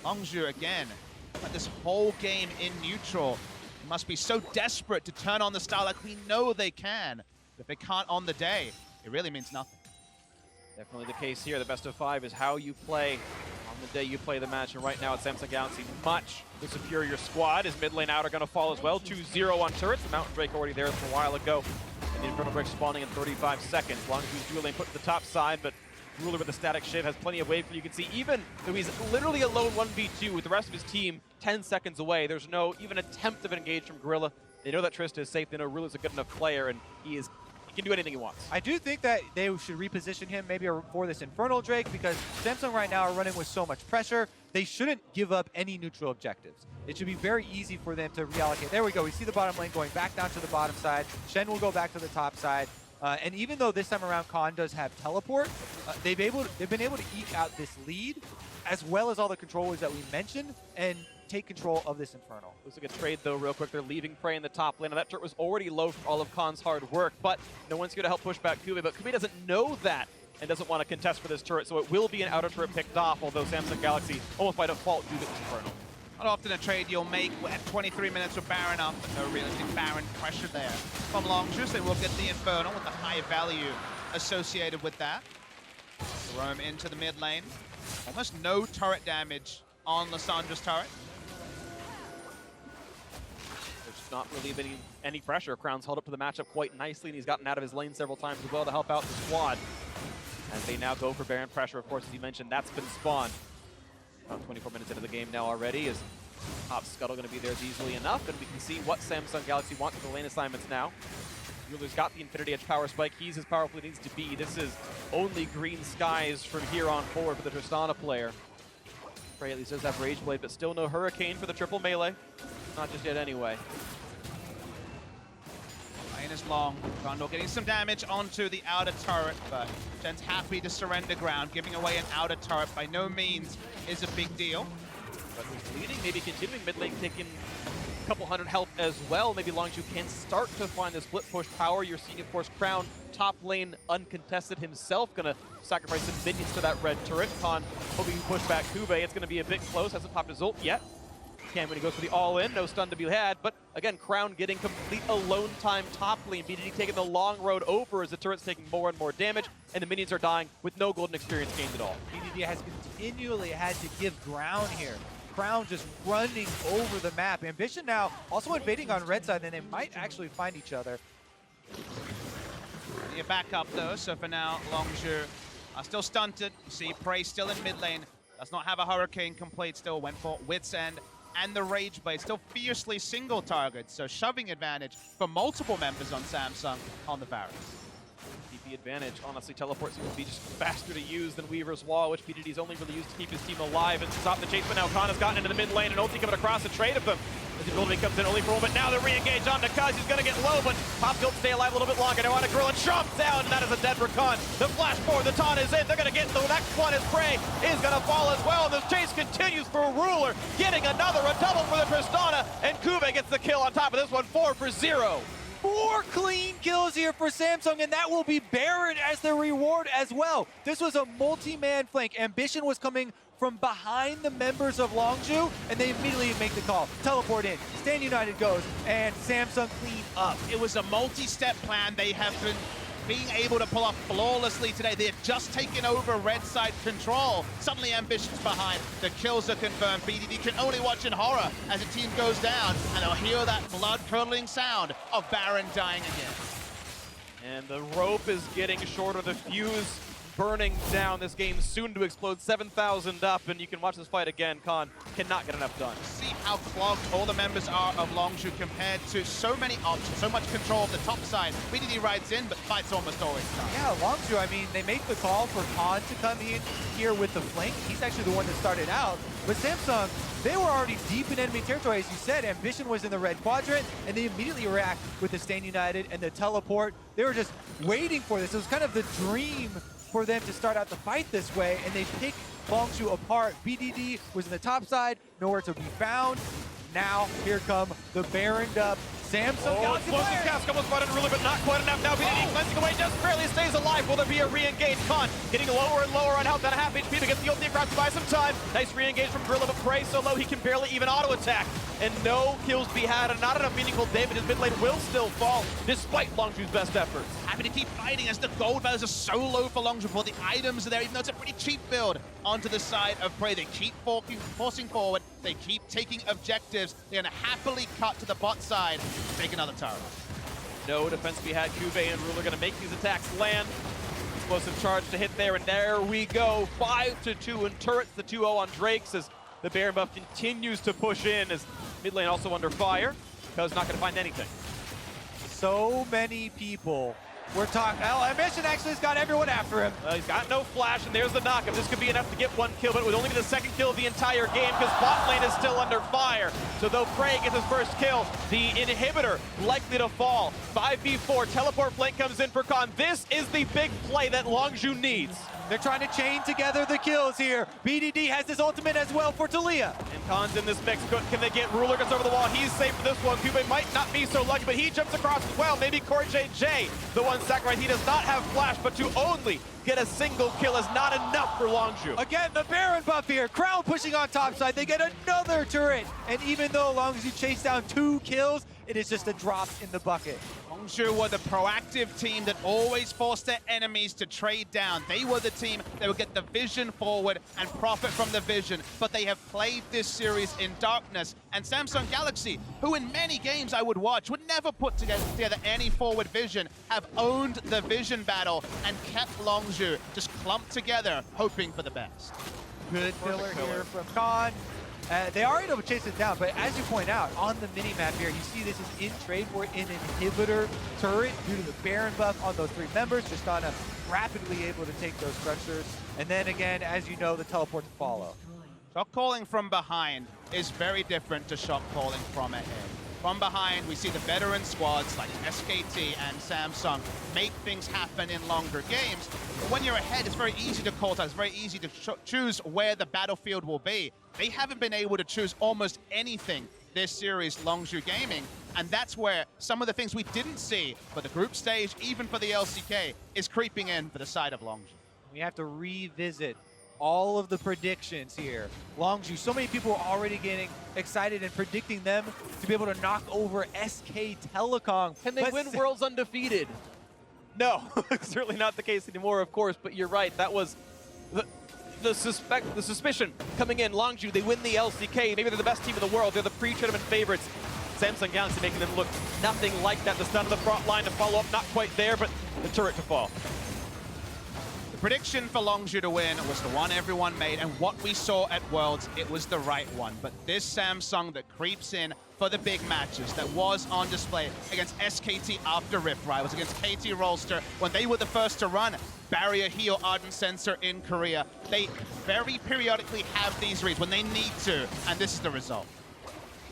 Longzhu again, but this whole game in neutral. Must be so desperate to turn on the star like we know they can. If they can't on the day, it really means nothing. Definitely the case here. The best of 5 is how you play on the day you play the match, and right now it's Samsung Galaxy, much the superior squad. His mid lane out are going to fall as well. 2-0 on turrets. The Mountain Break already there from a while ago. And the Infernal Break spawning in 35 seconds. Longzhu's dual lane put to the top side, but Ruler with the static shiv has plenty of wave for you can see. Even though he's literally alone 1v2 with the rest of his team 10 seconds away, there's no even attempt of an engage from Gorilla. They know that Trista is safe. They know Ruler's a good enough player, and he can do anything he wants. I do think that they should reposition him maybe for this Infernal Drake, because Samsung right now are running with so much pressure. They shouldn't give up any neutral objectives. It should be very easy for them to reallocate. There we go. We see the bottom lane going back down to the bottom side. Shen will go back to the top side. And even though this time around Khan does have teleport, they've been able to eke out this lead, as well as all the controllers that we mentioned, and take control of this Infernal. Looks like a trade though real quick. They're leaving Prey in the top lane. Now that turret was already low from all of Khan's hard work, but no one's here to help push back CuVee. But CuVee doesn't know that and doesn't want to contest for this turret, so it will be an outer turret picked off, although Samsung Galaxy almost by default do this Infernal. Not often a trade you'll make at 23 minutes with Baron up, but no realistic Baron pressure there from Longzhu, so we'll get the Infernal with the high value associated with that. Roam into the mid lane. Almost no turret damage on Lissandra's turret. There's not really been any pressure. Crown's held up to the matchup quite nicely, and he's gotten out of his lane several times as well to help out the squad. As they now go for Baron pressure, of course, as you mentioned, that's been spawned. About 24 minutes into the game now already. Is top scuttle going to be there easily enough? And we can see what Samsung Galaxy wants for the lane assignments now. Ruler's got the Infinity Edge power spike. He's as powerful as he needs to be. This is only green skies from here on forward for the Tristana player. Prey at least does have Rage Blade, but still no Hurricane for the triple melee. Not just yet anyway. Lane is long. Trundle getting some damage onto the outer turret, but Shen's happy to surrender ground. Giving away an outer turret by no means is a big deal. But who's leading, maybe continuing mid lane, taking a couple hundred health as well. Maybe Longzhu can start to find the split push power. You're seeing, of course, Crown top lane uncontested himself, gonna sacrifice some minions to that red turret. Khan hoping to push back CuVee. It's gonna be a bit close, hasn't popped his ult yet. Can when he goes for the all-in, no stun to be had, but again, Crown getting complete alone time top lane. BDD taking the long road over as the turret's taking more and more damage, and the minions are dying with no golden experience gained at all. BDD has continually had to give ground here. Crown just running over the map. Ambition now also invading on red side, and they might actually find each other. You're back up though, so for now, Longzhu are still stunted. You see Prey still in mid lane. Does not have a Hurricane complete, still went for Wit's End. And the Rage Blade, still fiercely single targets, so shoving advantage for multiple members on Samsung on the Varus. TP advantage, honestly, teleport seems to be just faster to use than Weaver's Wall, which PDD's only really used to keep his team alive and stop the chase, but now Khan has gotten into the mid lane and ulti coming across a trade of them. As the ability comes in only for a moment, now they're re-engaged onto Cuzz, he's gonna get low, but Pop Guild stay alive a little bit longer. Now on a Gorilla, chomp down, and that is a dead Rakan. The flash forward, the taunt is in, they're gonna get the next one as Prey is gonna fall as well, and the chase continues for Ruler, getting a double for the Tristana, and CuVee gets the kill on top of this one, 4 for 0. 4 clean kills here for Samsung, and that will be Baron as the reward as well. This was a multi-man flank. Ambition was coming from behind the members of Longzhu, and they immediately make the call. Teleport in, Stand United goes, and Samsung clean up. It was a multi-step plan. They have been being able to pull off flawlessly today. They have just taken over red side control. Suddenly Ambition's behind. The kills are confirmed. BDD can only watch in horror as the team goes down, and they'll hear that blood-curdling sound of Baron dying again. And the rope is getting shorter, the fuse burning down. This game soon to explode, 7,000 up, and you can watch this fight again. Khan cannot get enough done. See how clogged all the members are of Longzhu compared to so many options, so much control of the top side. BDD rides in, but fight's almost always done. Yeah, Longzhu, I mean, they make the call for Khan to come in here with the flank. He's actually the one that started out. But Samsung, they were already deep in enemy territory. As you said, Ambition was in the red quadrant, and they immediately react with the Stand United and the teleport. They were just waiting for this. It was kind of the dream for them to start out the fight this way, and they pick Longzhu apart. BDD was in the top side, nowhere to be found. Now, here come the Baroned up Samsung Galaxy Explosive player. cast almost brought in Ruler, but not quite enough. Now BDD cleansing away, just barely stays alive. Will there be a re-engage? Khan getting lower and lower on health, at a half HP, but gets the ulti across to buy some time. Nice re-engage from Gorilla, but Prey so low he can barely even auto-attack. And no kills to be had, and not enough meaningful damage. His mid lane will still fall, despite Longzhu's best efforts. happy to keep fighting as the gold values are so low for Longzhu, but the items are there, even though it's a pretty cheap build onto the side of Prey. They keep forcing forward, they keep taking objectives. They're gonna happily cut to the bot side, take another turret. No defense to be had. CuVee and Ruler gonna make these attacks land. Explosive charge to hit there, and there we go. 5-2 in turrets, the 2-0 on Drakes as the Baron buff continues to push in as mid lane also under fire. Cuzz not gonna find anything. So many people. We're talking. Oh, Ambition actually has got everyone after him. He's got no flash, and there's the knock-up. This could be enough to get one kill, but it would only be the second kill of the entire game because bot lane is still under fire. So though Prey gets his first kill, the inhibitor likely to fall. 5v4, teleport flank comes in for Khan. This is the big play that Longzhu needs. They're trying to chain together the kills here. BDD has his ultimate as well for Taliyah. And Khan's in this mix. Can they get Ruler? Gets over the wall. He's safe for this one. CuVee might not be so lucky, but he jumps across as well. Maybe CoreJJ, the one sacrifice. He does not have flash, but to only get a single kill is not enough for Longzhu. Again, the Baron buff here. Crown pushing on top side. They get another turret. And even though Longzhu chased down 2 kills, it is just a drop in the bucket. Longzhu were the proactive team that always forced their enemies to trade down. They were the team that would get the vision forward and profit from the vision, but they have played this series in darkness. And Samsung Galaxy, who in many games I would watch, would never put together any forward vision, have owned the vision battle and kept Longzhu just clumped together, hoping for the best. Good filler here from Khan. They are able to chase it down, but as you point out, on the mini-map here, you see this is in trade for an inhibitor turret due to the Baron buff on those 3 members. Tristana rapidly able to take those pressures. And then again, as you know, the teleport to follow. Shot calling from behind is very different to shot calling from ahead. From behind, we see the veteran squads like SKT and Samsung make things happen in longer games. But when you're ahead, it's very easy to call time. It's very easy to choose where the battlefield will be. They haven't been able to choose almost anything this series, Longzhu Gaming, and that's where some of the things we didn't see for the group stage, even for the LCK, is creeping in for the side of Longzhu. We have to revisit all of the predictions here. Longzhu, so many people are already getting excited and predicting them to be able to knock over SK Telecom. Can they win Worlds undefeated? No, certainly not the case anymore, of course, but you're right. That was the suspicion coming in. Longzhu, they win the LCK. Maybe they're the best team in the world. They're the pre-tournament favorites. Samsung Galaxy making them look nothing like that. The stun of the front line to follow up, not quite there, but the turret to fall. Prediction for Longzhu to win was the one everyone made, and what we saw at Worlds, it was the right one. But this Samsung that creeps in for the big matches, that was on display against SKT after Rift Rivals, against KT Rolster, when they were the first to run Barrier Heal Ardent Sensor in Korea. They very periodically have these reads when they need to, and this is the result.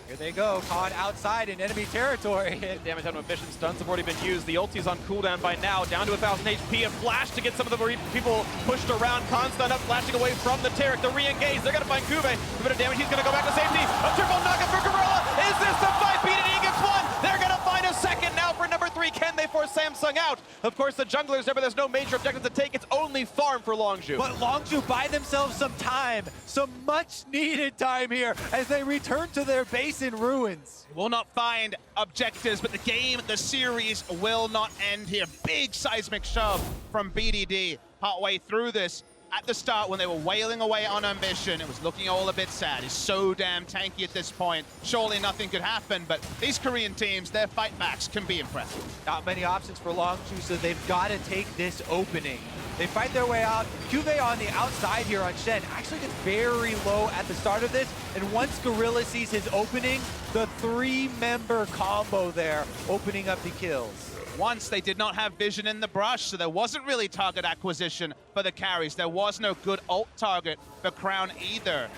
Here they go, caught outside in enemy territory. Damage on Ambition, stuns have already been used. The ulti's on cooldown by now, down to 1,000 HP. A flash to get some of the people pushed around. Khan stun up, flashing away from the Taric. They're re-engaged. They're going to find CuVee. A bit of damage. He's going to go back to safety. A triple knockup for Gorilla. Is this the fight? BDD gets one. They're going to find a second now for number 3. Can they force Samsung out? Of course, the junglers there, but there's no major objectives to take. It's only farm for Longzhu. But Longzhu buy themselves some time, some much needed time here as they return to their base in ruins. Will not find objectives, but the game, the series will not end here. Big seismic shove from BDD partway through this. At the start, when they were wailing away on Ambition, it was looking all a bit sad. He's so damn tanky at this point. Surely nothing could happen, but these Korean teams, their fight backs can be impressive. Not many options for Longzhu, so they've got to take this opening. They fight their way out. CuVee on the outside here on Shen actually gets very low at the start of this, and once Gorilla sees his opening, the 3-member combo there opening up the kills. Once they did not have vision in the brush, so there wasn't really target acquisition for the carries. There was no good ult target for Crown either.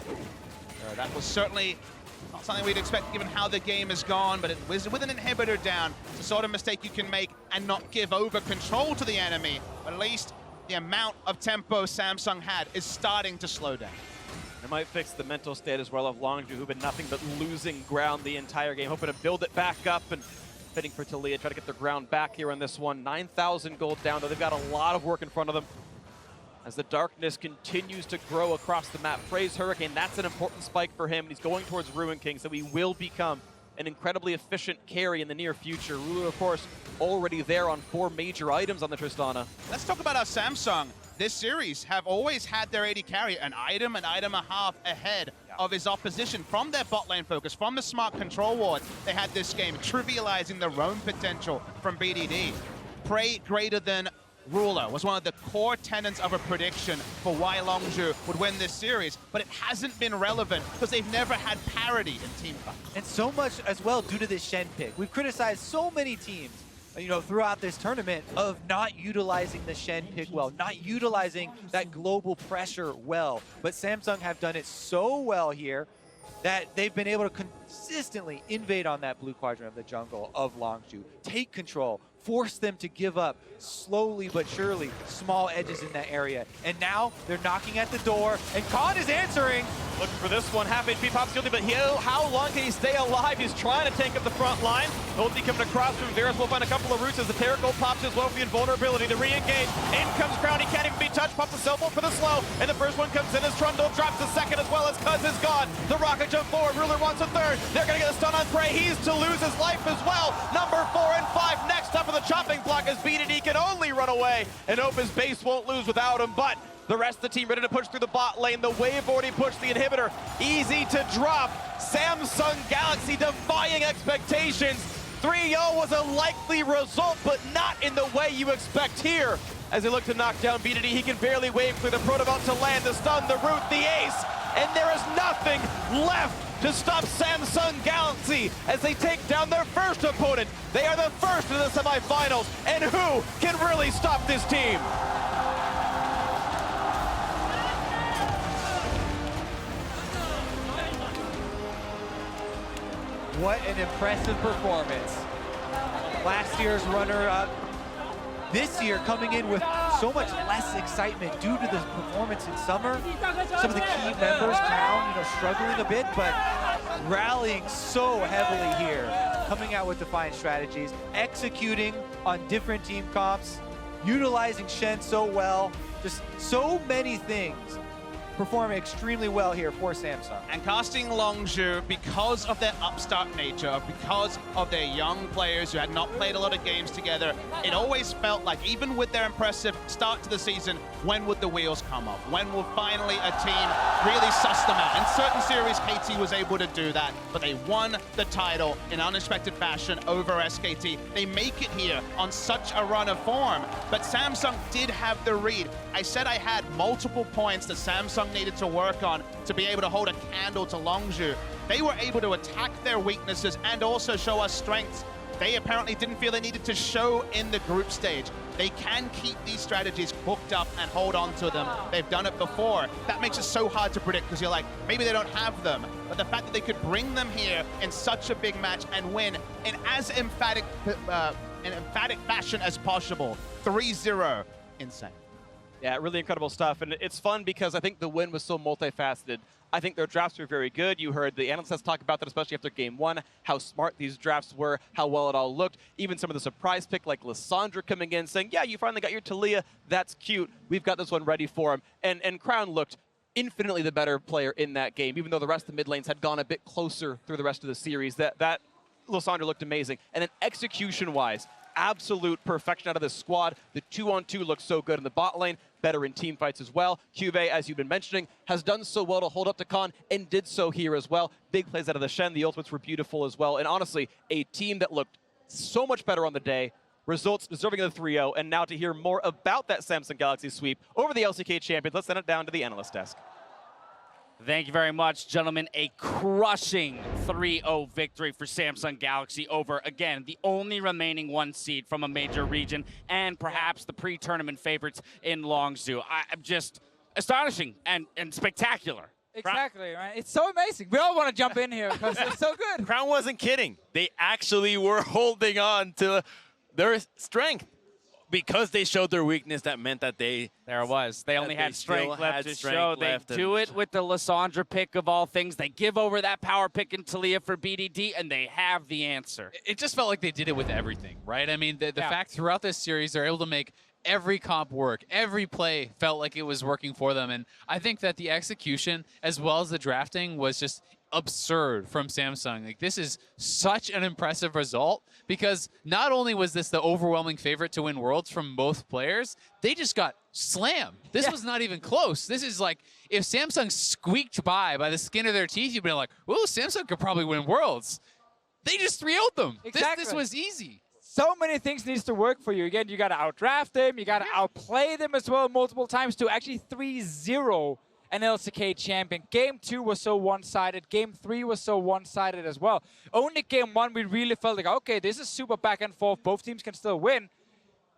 That was certainly not something we'd expect given how the game has gone, but it was with an inhibitor down. It's the sort of mistake you can make and not give over control to the enemy. But at least the amount of tempo Samsung had is starting to slow down. It might fix the mental state as well of Longzhu, who've been nothing but losing ground the entire game, hoping to build it back up and fitting for Taliyah, try to get their ground back here on this one. 9,000 gold down, though they've got a lot of work in front of them. As the darkness continues to grow across the map, Prey's Hurricane, that's an important spike for him. He's going towards Ruin King, so he will become an incredibly efficient carry in the near future. Ruler, of course, already there on 4 major items on the Tristana. Let's talk about how Samsung this series have always had their AD carry an item and a half ahead of his opposition from their bot lane focus, from the smart control ward. They had this game trivializing the roam potential from BDD. Prey greater than Ruler was one of the core tenets of a prediction for why Longzhu would win this series, but it hasn't been relevant because they've never had parity in team fights. And so much as well due to this Shen pick. We've criticized so many teams, throughout this tournament of not utilizing the Shen pick well, not utilizing that global pressure well. But Samsung have done it so well here that they've been able to consistently invade on that blue quadrant of the jungle of Longzhu, take control, force them to give up slowly but surely small edges in that area. And now they're knocking at the door, and Khan is answering. Looking for this one, half HP pops guilty, but how long can he stay alive? He's trying to take up the front line. Ulti coming across from Varus will find a couple of roots as the Taric pops as well for the invulnerability to re-engage. In comes Crown, he can't even be touched, pops the cell for the slow, and the first one comes in as Trundle drops the second as well as Cuzz is gone. The rocket jump forward, Ruler wants a third. They're gonna get a stun on Prey, he's to lose his life as well. Number 4 and 5 next up for the chopping block as BDD can only run away and hope his base won't lose without him, but the rest of the team ready to push through the bot lane. The wave already pushed the inhibitor. Easy to drop. Samsung Galaxy defying expectations. 3-0 was a likely result, but not in the way you expect here. As they look to knock down BDD, he can barely wave through the Protobout to land, the stun, the root, the ace, and there is nothing left to stop Samsung Galaxy as they take down their first opponent. They are the first in the semifinals, and who can really stop this team? What an impressive performance. Last year's runner-up, this year coming in with so much less excitement due to the performance in summer. Some of the key members, Crown, struggling a bit, but rallying so heavily here, coming out with defiant strategies, executing on different team comps, utilizing Shen so well, just so many things. Performing extremely well here for Samsung. And casting Longzhu, because of their upstart nature, because of their young players who had not played a lot of games together, it always felt like, even with their impressive start to the season, when would the wheels come off? When will finally a team really suss them out? In certain series, KT was able to do that, but they won the title in unexpected fashion over SKT. They make it here on such a run of form, but Samsung did have the read. I said I had multiple points that Samsung needed to work on to be able to hold a candle to Longzhu. They were able to attack their weaknesses and also show us strengths they apparently didn't feel they needed to show in the group stage. They can keep these strategies cooked up and hold on to them. They've done it before. That makes it so hard to predict because you're like, maybe they don't have them. But the fact that they could bring them here in such a big match and win in as emphatic fashion as possible, 3-0, insane. Yeah, really incredible stuff. And it's fun because I think the win was so multifaceted. I think their drafts were very good. You heard the analysts talk about that, especially after game one, how smart these drafts were, how well it all looked. Even some of the surprise pick like Lissandra coming in saying, yeah, you finally got your Taliyah. That's cute. We've got this one ready for him. And Crown looked infinitely the better player in that game, even though the rest of the mid lanes had gone a bit closer through the rest of the series. That Lissandra looked amazing. And then execution-wise, absolute perfection out of this squad. The 2-on-2 looks so good in the bot lane, better in team fights as well. CuVee, as you've been mentioning, has done so well to hold up to Khan and did so here as well. Big plays out of the Shen, the ultimates were beautiful as well. And honestly, a team that looked so much better on the day, results deserving of the 3-0. And now to hear more about that Samsung Galaxy sweep over the LCK champions, let's send it down to the analyst desk. Thank you very much, gentlemen. A crushing 3-0 victory for Samsung Galaxy over, again, the only remaining 1 seed from a major region and perhaps the pre-tournament favorites in Longzhu. I'm just astonishing and spectacular. Exactly, right? It's so amazing. We all want to jump in here because it's so good. Crown wasn't kidding. They actually were holding on to their strength. Because they showed their weakness, that meant that they... There it was. They only had strength left to show. They do it with the Lissandra pick of all things. They give over that power pick in Taliyah for BDD, and they have the answer. It just felt like they did it with everything, right? I mean, the fact throughout this series, they're able to make every comp work. Every play felt like it was working for them. And I think that the execution as well as the drafting was just absurd from Samsung. Like, this is such an impressive result because not only was this the overwhelming favorite to win Worlds from both players, they just got slammed. This was not even close. This is like, if Samsung squeaked by the skin of their teeth, you'd be like, ooh, Samsung could probably win Worlds. They just 3-0'd them. Exactly. This was easy. So many things needs to work for you. Again, you got to outdraft them. You got to outplay them as well multiple times to actually 3-0 an LCK champion. Game 2 was so one-sided. Game 3 was so one-sided as well. Only game 1 we really felt like, okay, this is super back and forth. Both teams can still win.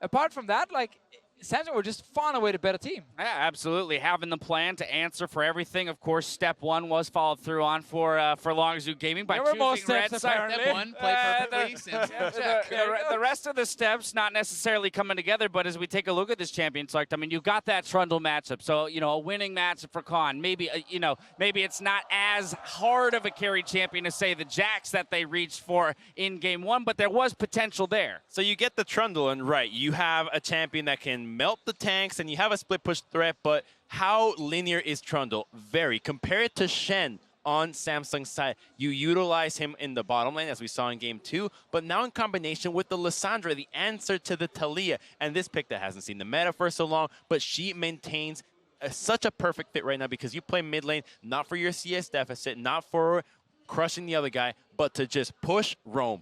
Apart from that, like, Samsung were just far and away the better team. Yeah, absolutely. Having the plan to answer for everything. Of course, step 1 was followed through on for Longzhu Gaming by There were more choosing red steps, side. apparently. Step 1, play perfectly. The rest of the steps not necessarily coming together, but as we take a look at this champion select, I mean, you've got that Trundle matchup. So, you know, a winning matchup for Khan. Maybe, you know, maybe it's not as hard of a carry champion as, say, the Jax that they reached for in game 1, but there was potential there. So you get the Trundle, and right, you have a champion that can melt the tanks, and you have a split push threat, but how linear is Trundle? Very. Compared to Shen on Samsung's side, you utilize him in the bottom lane, as we saw in game 2, but now in combination with the Lissandra, the answer to the Taliyah, and this pick that hasn't seen the meta for so long, but she maintains such a perfect fit right now because you play mid lane, not for your CS deficit, not for crushing the other guy, but to just push roam,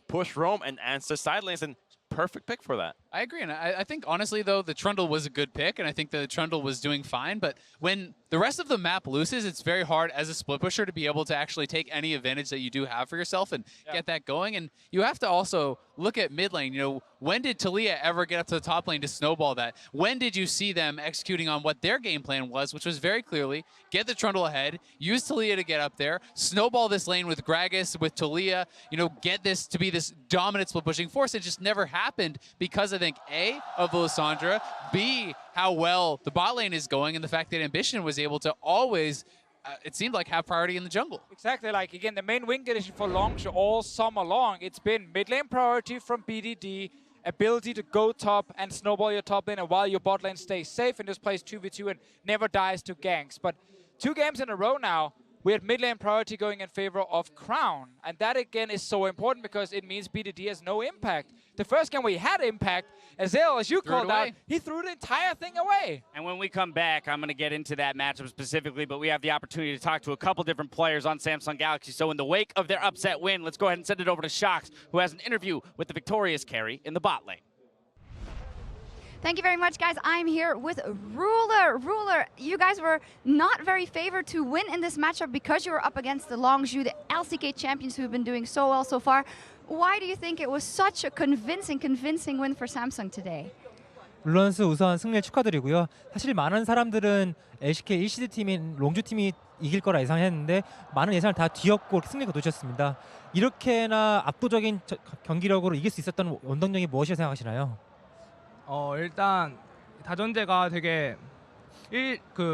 and answer side lanes, and perfect pick for that. I agree, and I think honestly though the Trundle was a good pick, and I think the Trundle was doing fine. But when the rest of the map loses, it's very hard as a split pusher to be able to actually take any advantage that you do have for yourself and get that going. And you have to also look at mid lane. You know, when did Taliyah ever get up to the top lane to snowball that? When did you see them executing on what their game plan was, which was very clearly get the Trundle ahead, use Taliyah to get up there, snowball this lane with Gragas, with Taliyah. You know, get this to be this dominant split pushing force. It just never happened because I think A, of the Lissandra, B, how well the bot lane is going, and the fact that Ambition was able to always, it seemed like, have priority in the jungle. Exactly, like, again, the main win condition for Longzhu all summer long, it's been mid lane priority from BDD, ability to go top and snowball your top lane, and while your bot lane stays safe and just plays 2v2 and never dies to ganks. But 2 games in a row now, we had mid lane priority going in favor of Crown. And that, again, is so important because it means BDD has no impact. The first game we had impact, Azel, as you called out, he threw the entire thing away. And when we come back, I'm going to get into that matchup specifically, but we have the opportunity to talk to a couple different players on Samsung Galaxy. So in the wake of their upset win, let's go ahead and send it over to Shox, who has an interview with the victorious carry in the bot lane. Thank you very much, guys. I'm here with Ruler. Ruler, you guys were not very favored to win in this matchup because you were up against the Longzhu, the LCK champions who have been doing so well so far. Why do you think it was such a convincing win for Samsung today? 룰런스 우선 승리를 축하드리고요. 사실 많은 사람들은 LCK 1시드 팀인 롱주 팀이 이길 거라 예상했는데 많은 예상을 다 뒤엎고 승리를 거두셨습니다. 이렇게나 압도적인 경기력으로 이길 수 있었던 원동력이 무엇이라고 생각하시나요? 일단 다전제가 되게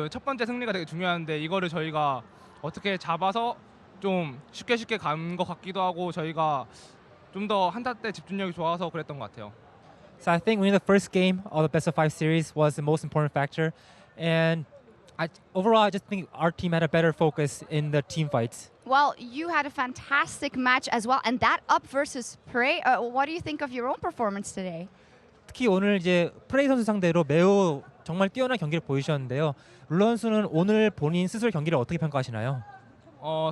첫 번째 승리가 되게 중요한데 이거를 저희가 어떻게 잡아서 좀 쉽게 간 것 같기도 하고 저희가 좀 더 한타 때 집중력이 좋아서 그랬던 것 같아요. So I think winning the first game of the best of 5 series was the most important factor, and overall I just think our team had a better focus in the team fights. Well, you had a fantastic match as well, and that up versus Prey. What do you think of your own performance today? 특히 오늘 이제 프레이 선수 상대로 매우 정말 뛰어난 경기를 보여주셨는데요. 룰런 선수는 오늘 본인 스스로 경기를 어떻게 평가하시나요?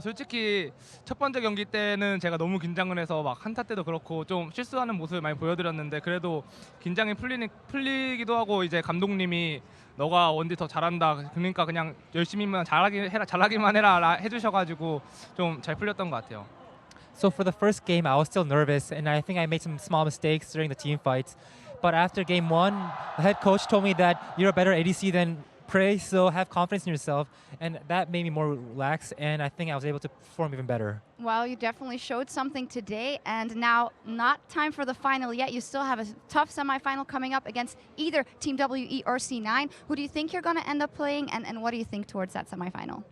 솔직히 첫 번째 경기 때는 제가 너무 긴장을 해서 막 한타 때도 그렇고 좀 실수하는 모습을 많이 보여드렸는데 그래도 긴장이 풀리기도 하고 이제 감독님이 너가 원딜 더 잘한다. 그러니까 그냥 열심히만 잘하기만 해라 해주셔가지고 좀 잘 풀렸던 것 같아요. So for the first game, I was still nervous, and I think I made some small mistakes during the team fights. But after game 1, the head coach told me that you're a better ADC than Prey, so have confidence in yourself, and that made me more relaxed, and I think I was able to perform even better. Well, you definitely showed something today, and now not time for the final yet. You still have a tough semifinal coming up against either Team WE or C9. Who do you think you're going to end up playing, and what do you think towards that semifinal?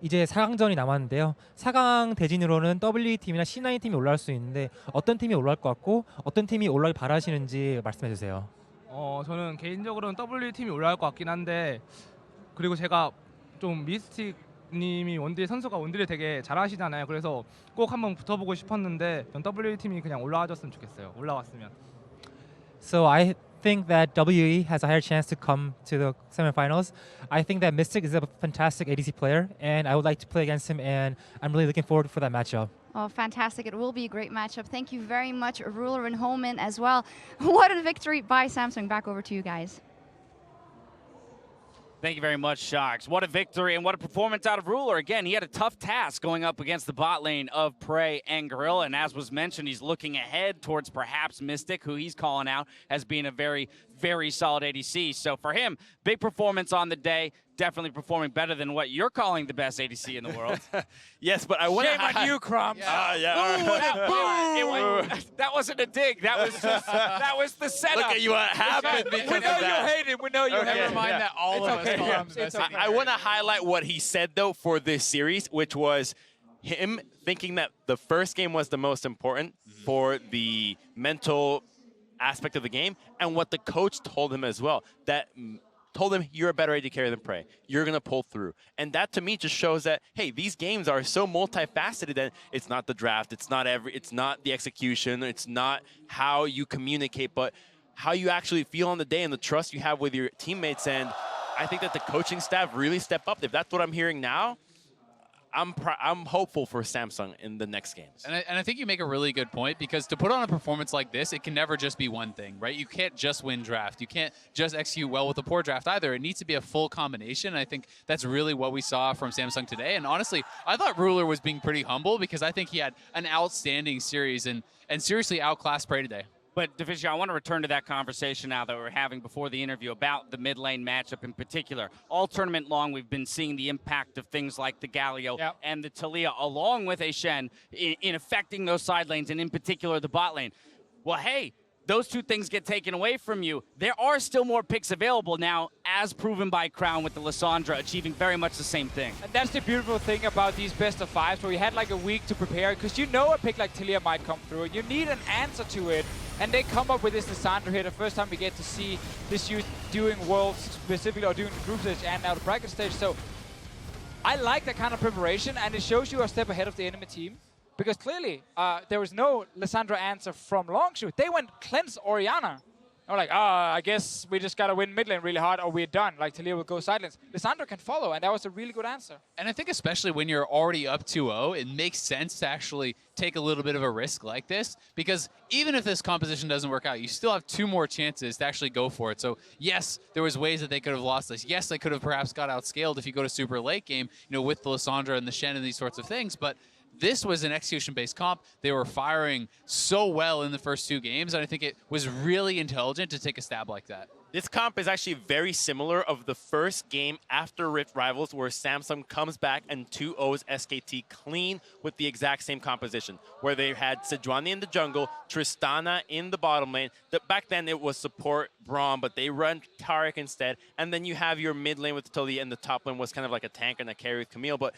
이제 4강전이 남았는데요. 4강 대진으로는 WE팀이나 C9팀이 올라올 수 있는데 어떤 팀이 올라올 것 같고 어떤 팀이 올라오길 바라시는지 말씀해 주세요. 저는 개인적으로는 W 팀이 올라갈 것 같긴 한데 그리고 제가 좀 미스틱 님이 원딜 선수가 원딜을 되게 잘하시잖아요. 그래서 꼭 한번 붙어보고 싶었는데 전 W 팀이 그냥 올라와줬으면 좋겠어요. 올라왔으면. So I think that WE has a higher chance to come to the semifinals. I think that Mystic is a fantastic ADC player, and I would like to play against him, and I'm really looking forward for that matchup. Oh, fantastic. It will be a great matchup. Thank you very much, Ruler and Holman as well. What a victory by Samsung. Back over to you guys. Thank you very much, Sharks. What a victory and what a performance out of Ruler. Again, he had a tough task going up against the bot lane of Prey and Gorilla, and as was mentioned, he's looking ahead towards perhaps Mystic, who he's calling out as being a very, very solid ADC. So for him, big performance on the day. Definitely performing better than what you're calling the best ADC in the world. Yes, but I want to... Shame on you, Crumbs. That wasn't a dig. That was just, that was the setup. Look at you, what happened because we know of that. you hate it. We know you hate it. Never mind that all of us call him the best. I want to highlight what he said, though, for this series, which was him thinking that the first game was the most important for the mental aspect of the game, and what the coach told him as well, that told him, you're a better AD carrier than Prey. You're going to pull through. And that, to me, just shows that, hey, these games are so multifaceted that it's not the draft, it's not the execution, it's not how you communicate, but how you actually feel on the day and the trust you have with your teammates. And I think that the coaching staff really step up. If that's what I'm hearing now, I'm hopeful for Samsung in the next games. And I think you make a really good point, because to put on a performance like this, it can never just be one thing, right? You can't just win draft. You can't just execute well with a poor draft either. It needs to be a full combination. And I think that's really what we saw from Samsung today. And honestly, I thought Ruler was being pretty humble, because I think he had an outstanding series and seriously outclassed Prey today. But, Deficio, I want to return to that conversation now that we were having before the interview about the mid lane matchup in particular. All tournament long, we've been seeing the impact of things like the Galio and the Taliyah, along with a Shen, in affecting those side lanes, and in particular the bot lane. Well, hey, those two things get taken away from you. There are still more picks available now, as proven by Crown with the Lissandra achieving very much the same thing. And that's the beautiful thing about these best of fives, where we had like a week to prepare, because you know a pick like Taliyah might come through. You need an answer to it, and they come up with this Lissandra here. The first time we get to see this youth doing Worlds specifically, or doing the group stage and now the bracket stage. So I like that kind of preparation, and it shows you a step ahead of the enemy team. Because clearly, there was no Lissandra answer from Longzhu. They went cleanse Orianna. They were like, I guess we just got to win mid lane really hard, or we're done. Like, Taliyah will go silence. Lissandra can follow, and that was a really good answer. And I think especially when you're already up 2-0, it makes sense to actually take a little bit of a risk like this. Because even if this composition doesn't work out, you still have 2 more chances to actually go for it. So, yes, there was ways that they could have lost this. Yes, they could have perhaps got outscaled if you go to super late game, you know, with the Lissandra and the Shen and these sorts of things. But this was an execution-based comp. They were firing so well in the first 2 games, and I think it was really intelligent to take a stab like that. This comp is actually very similar of the first game after Rift Rivals, where Samsung comes back and 2-0s SKT clean with the exact same composition, where they had Sejuani in the jungle, Tristana in the bottom lane. Back then it was support Braum, but they run Taric instead, and then you have your mid lane with Taliyah, and the top lane was kind of like a tank and a carry with Camille. But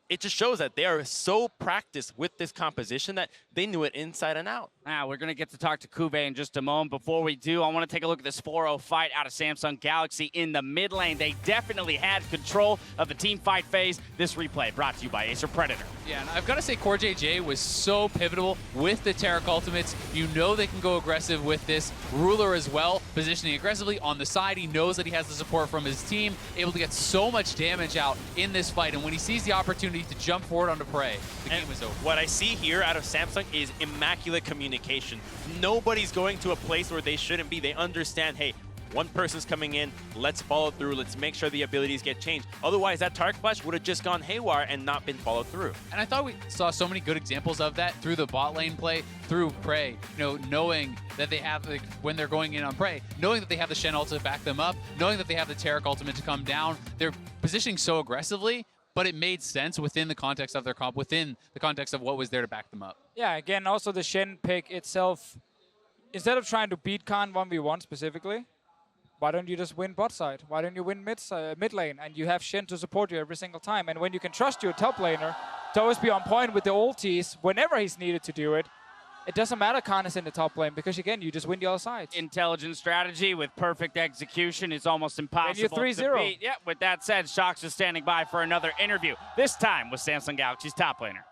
it just shows that they are so practiced with this composition that they knew it inside and out. Now, we're going to get to talk to CuVee in just a moment. Before we do, I want to take a look at this 4-0 fight out of Samsung Galaxy in the mid lane. They definitely had control of the team fight phase. This replay brought to you by Acer Predator. Yeah, and I've got to say CoreJJ was so pivotal with the Taric ultimates. You know they can go aggressive with this. Ruler as well, positioning aggressively on the side. He knows that he has the support from his team, able to get so much damage out in this fight. And when he sees the opportunity to jump forward onto Prey, the game is over. What I see here out of Samsung is immaculate communication. Nobody's going to a place where they shouldn't be. They understand, hey, one person's coming in, let's follow through, let's make sure the abilities get changed. Otherwise, that Taric flash would have just gone haywire and not been followed through. And I thought we saw so many good examples of that through the bot lane play, through Prey, you know, knowing that they have, like, when they're going in on Prey, knowing that they have the Shen ult to back them up, knowing that they have the Taric ultimate to come down. They're positioning so aggressively, but it made sense within the context of their comp, within the context of what was there to back them up. Yeah, again, also the Shen pick itself, instead of trying to beat Khan 1v1 specifically, why don't you just win bot side? Why don't you win mid lane? And you have Shen to support you every single time. And when you can trust your top laner to always be on point with the ultis whenever he's needed to do it, it doesn't matter Khan is in the top lane because again, you just win the other sides. Intelligent strategy with perfect execution is almost impossible to 3-0. beat. Yeah, with that said, Shox is standing by for another interview, this time with Samsung Galaxy's top laner.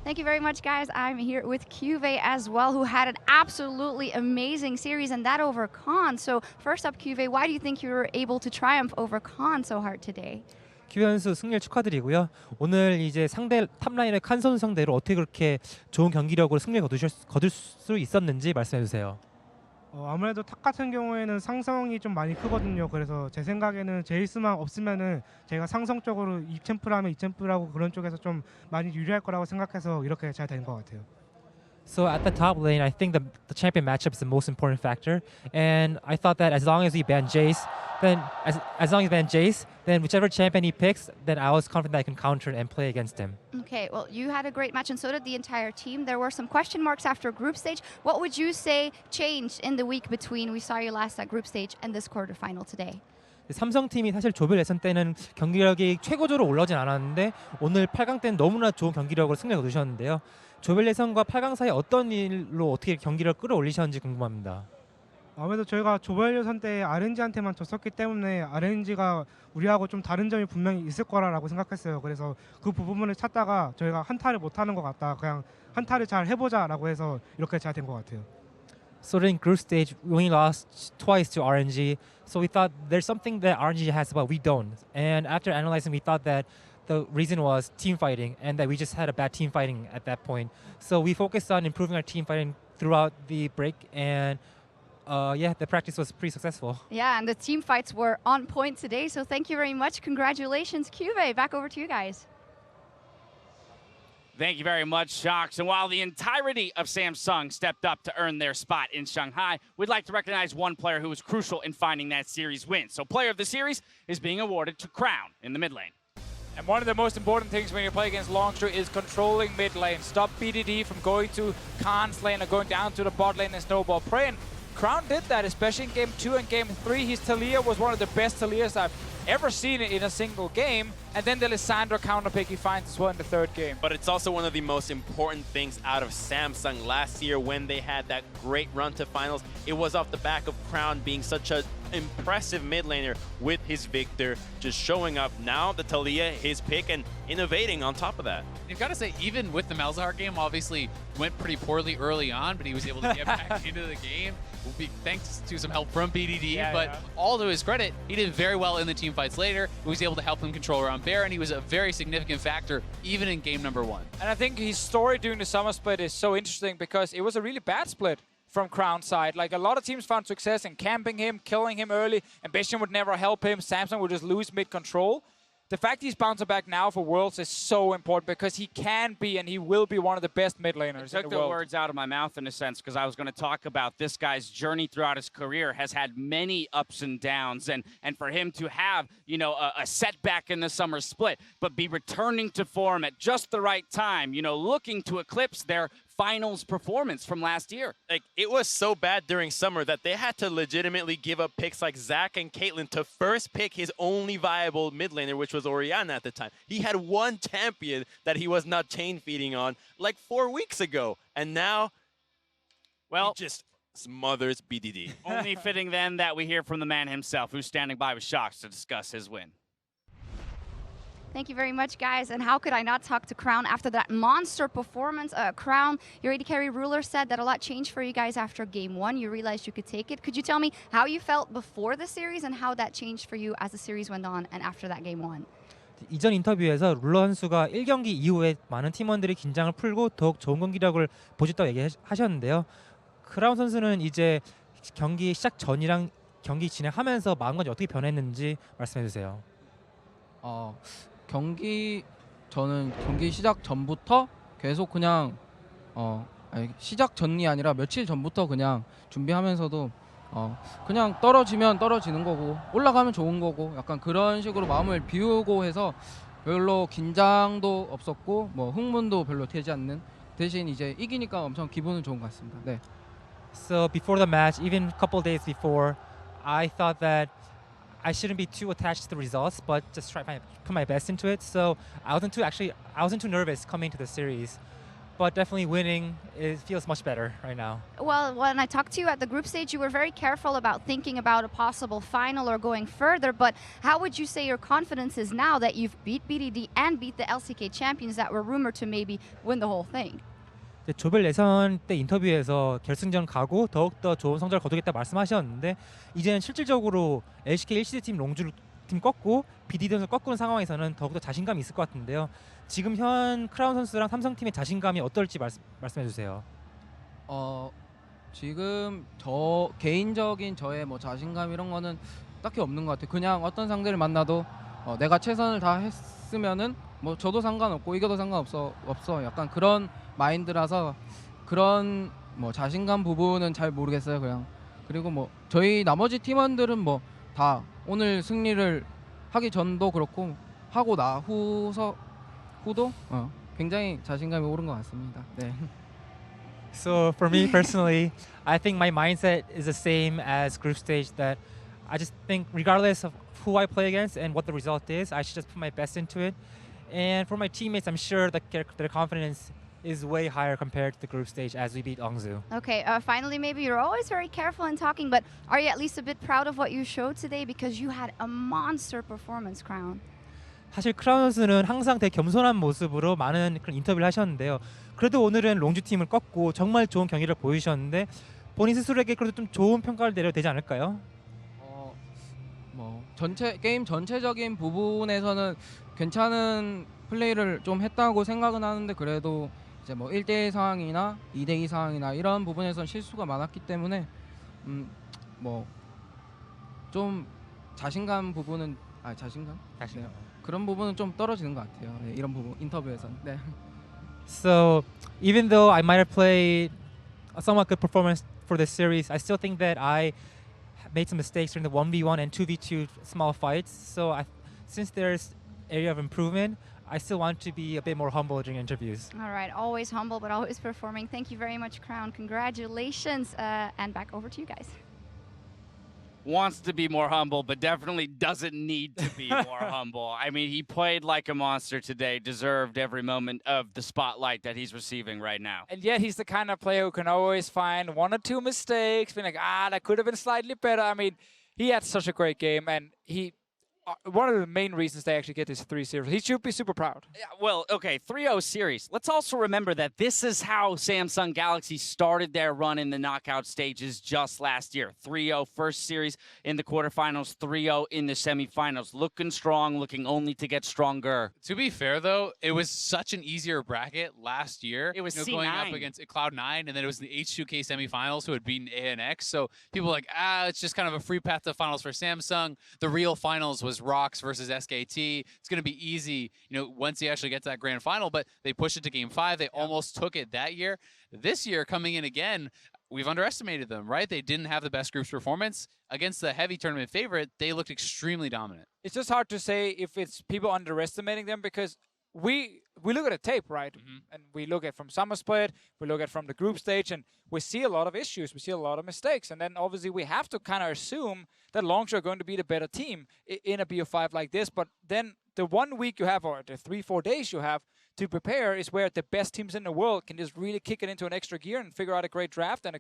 Thank you very much, guys. I'm here with CuVee as well, who had an absolutely amazing series, and that over Khan. So first up, CuVee, why do you think you were able to triumph over Khan so hard today? 큐 선수 승리를 축하드리고요. 오늘 이제 상대 탑라인의 칸 선수 상대로 어떻게 그렇게 좋은 경기력으로 승리를 거둘 수 있었는지 말씀해 주세요. 아무래도 탑 같은 경우에는 상성이 좀 많이 크거든요. 그래서 제 생각에는 제이스만 없으면은 제가 상성적으로 2챔프라면 2챔프라고 그런 쪽에서 좀 많이 유리할 거라고 생각해서 이렇게 잘 된 것 같아요. So at the top lane, I think the champion matchup is the most important factor, and I thought that as long as we ban Jace, then as long as we ban Jace, then whichever champion he picks, then I was confident that I can counter and play against him. Okay, well, you had a great match, and so did the entire team. There were some question marks after group stage. What would you say changed in the week between we saw you last at group stage and this quarterfinal today? 삼성팀이 사실 조별 예선 때는 경기력이 최고조로 올라오진 않았는데 오늘 8강 때는 너무나 좋은 경기력으로 승리를 거두셨는데요. 조별 예선과 8강 사이 어떤 일로 어떻게 경기력을 끌어올리셨는지 궁금합니다. 아무래도 저희가 조별 예선 때 RNG한테만 졌었기 때문에 RNG가 우리하고 좀 다른 점이 분명히 있을 거라고 생각했어요. 그래서 그 부분을 찾다가 저희가 한타를 못하는 것 같다. 그냥 한타를 잘 해보자라고 해서 이렇게 잘 된 것 같아요. So in group stage, we only lost twice to RNG. So we thought there's something that RNG has but we don't. And after analyzing, we thought that the reason was team fighting and that we just had a bad team fighting at that point. So we focused on improving our team fighting throughout the break, and yeah, the practice was pretty successful. Yeah, and the team fights were on point today, so thank you very much. Congratulations, CuVee. Back over to you guys. Thank you very much, Shox. And while the entirety of Samsung stepped up to earn their spot in Shanghai, we'd like to recognize one player who was crucial in finding that series win. So player of the series is being awarded to Crown in the mid lane. And one of the most important things when you play against Longzhu is controlling mid lane. Stop BDD from going to Khan's lane or going down to the bot lane and snowball prey. And Crown did that, especially in Game 2 and Game 3. His Taliyah was one of the best Taliyahs I've ever seen in a single game. And then the Lissandra counter pick he finds as well in the third game. But it's also one of the most important things out of Samsung last year when they had that great run to finals. It was off the back of Crown being such an impressive mid laner with his Victor, just showing up now, the Taliyah, his pick, and innovating on top of that. You've got to say, even with the Malzahar game, obviously went pretty poorly early on, but he was able to get back into the game. Thanks to some help from BDD, but all to his credit, he did very well in the team fights later. He was able to help him control around Baron. He was a very significant factor, even in game number 1. And I think his story during the summer split is so interesting because it was a really bad split from Crown's side. Like, a lot of teams found success in camping him, killing him early. Ambition would never help him. Samsung would just lose mid-control. The fact he's bouncing back now for Worlds is so important because he can be and he will be one of the best mid laners in Took the the world. words out of my mouth in a sense because I was going to talk about this guy's journey throughout his career has had many ups and downs, and for him to have, you know, a setback in the summer split, but be returning to form at just the right time, you know, looking to eclipse their finals performance from last year. Like, it was so bad during summer that they had to legitimately give up picks like Zach and Caitlyn to first pick his only viable mid laner, which was Orianna at the time. He had one champion that he was not chain feeding on like 4 weeks ago, and now, well, he just smothers BDD. Only fitting then that we hear from the man himself, who's standing by with Shox to discuss his win. Thank you very much, guys. And how could I not talk to Crown after that monster performance? Crown, your AD carry ruler said that a lot changed for you guys after Game 1. You realized you could take it. Could you tell me how you felt before the series and how that changed for you as the series went on and after that Game 1? 이전 인터뷰에서 룰러 선수가 1경기 이후에 많은 팀원들이 긴장을 풀고 더욱 좋은 경기력을 보여줬다고 얘기하셨는데요. 크라운 선수는 이제 경기 시작 전이랑 경기 진행하면서 마음가짐이 어떻게 변했는지 말씀해 주세요. 저는 경기 시작 전부터 계속 그냥 시작 전이 아니라 며칠 전부터 그냥 준비하면서도 그냥 떨어지면 떨어지는 거고 올라가면 좋은 거고 약간 그런 식으로 마음을 비우고 해서 별로 긴장도 없었고 뭐 흥분도 별로 되지 않는 대신 이제 이기니까 엄청 기분은 좋은 것 같습니다. 네. So before the match, even a couple days before, I thought that I shouldn't be too attached to the results, but just put my best into it. So I wasn't too nervous coming to the series. but definitely winning feels much better right now. Well, when I talked to you at the group stage, you were very careful about thinking about a possible final or going further, but how would you say your confidence is now that you've beat BDD and beat the LCK champions that were rumored to maybe win the whole thing? 조별 예선 때 인터뷰에서 결승전 가고 더욱더 좋은 성적을 거두겠다 말씀하셨는데 이제는 실질적으로 LCK 1시드 팀 롱주 팀 꺾고 BDD를 꺾은 상황에서는 더욱더 자신감이 있을 것 같은데요. 지금 현 크라운 선수랑 삼성팀의 자신감이 어떨지 말씀해 주세요. 지금 저 개인적인 저의 뭐 자신감 이런 거는 딱히 없는 것 같아요. 그냥 어떤 상대를 만나도 내가 최선을 다 했으면은 뭐 저도 상관없고 이겨도 상관없어 약간 그런 마인드라서 그런 뭐 자신감 부분은 잘 모르겠어요. 그냥 그리고 뭐 저희 나머지 팀원들은 뭐 다 오늘 승리를 하기 전도 그렇고 하고 후도 굉장히 자신감이 오른 것 같습니다. 네. So for me personally, I think my mindset is the same as group stage, that I just think regardless of who I play against and what the result is, I should just put my best into it. And for my teammates, I'm sure that their confidence is way higher compared to the group stage as we beat Longzhu. Okay, finally, maybe you're always very careful in talking, but are you at least a bit proud of what you showed today? Because you had a monster performance, Crown. 사실 크라운 선수는 항상 되게 겸손한 모습으로 많은 그런 인터뷰를 하셨는데요. 그래도 오늘은 롱주 팀을 꺾고 정말 좋은 경기를 보여주셨는데 본인 스스로에게 그래도 좀 좋은 평가를 내려도 되지 않을까요? 뭐 게임 전체적인 부분에서는 괜찮은 플레이를 좀 했다고 생각은 하는데 그래도 이제 뭐 1대1 상황이나 2대2 상황이나 이런 부분에선 실수가 많았기 때문에 뭐 좀 자신감 부분은 자신감? 네. 그런 부분은 좀 떨어지는 것 같아요. 네, 이런 부분 인터뷰에서는. 네. So even though I might have played a somewhat good performance for this series, I still think that I made some mistakes during the 1v1 and 2v2 small fights. So since there's area of improvement, I still want to be a bit more humble during interviews. All right, always humble, but always performing. Thank you very much, Crown. Congratulations, and back over to you guys. Wants to be more humble, but definitely doesn't need to be more humble. I mean, he played like a monster today, deserved every moment of the spotlight that he's receiving right now. And yet he's the kind of player who can always find one or two mistakes, being like, that could have been slightly better. I mean, he had such a great game, and he one of the main reasons they actually get this 3-0. He should be super proud. Yeah, well, okay, 3-0 series. Let's also remember that this is how Samsung Galaxy started their run in the knockout stages just last year. 3-0 first series in the quarterfinals, 3-0 in the semifinals. Looking strong, looking only to get stronger. To be fair, though, it was such an easier bracket last year. It was C9. Going up against Cloud9, and then it was the H2K semifinals who had beaten ANX. So people were like, it's just kind of a free path to finals for Samsung. The real finals was Rocks versus SKT. It's going to be easy, once you actually get to that grand final, but they pushed it to game 5. They almost took it that year. This year, coming in again, we've underestimated them, right? They didn't have the best group's performance. Against the heavy tournament favorite, they looked extremely dominant. It's just hard to say if it's people underestimating them, because we look at a tape, right? And we look at from Summer Split, we look at from the group stage, and we see a lot of issues. We see a lot of mistakes. And then obviously we have to kind of assume that Longzhu are going to be the better team in a BO5 like this. But then the 1 week you have, or the 3-4 days you have to prepare, is where the best teams in the world can just really kick it into an extra gear and figure out a great draft and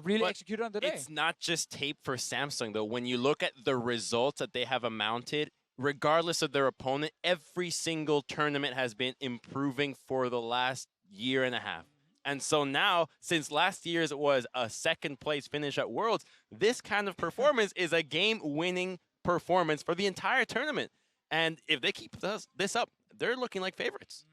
really execute it on the day. It's not just tape for Samsung, though. When you look at the results that they have amounted, regardless of their opponent, every single tournament has been improving for the last year and a half. And so now, since last year's was a second place finish at Worlds, this kind of performance is a game-winning performance for the entire tournament. And if they keep this up, they're looking like favorites.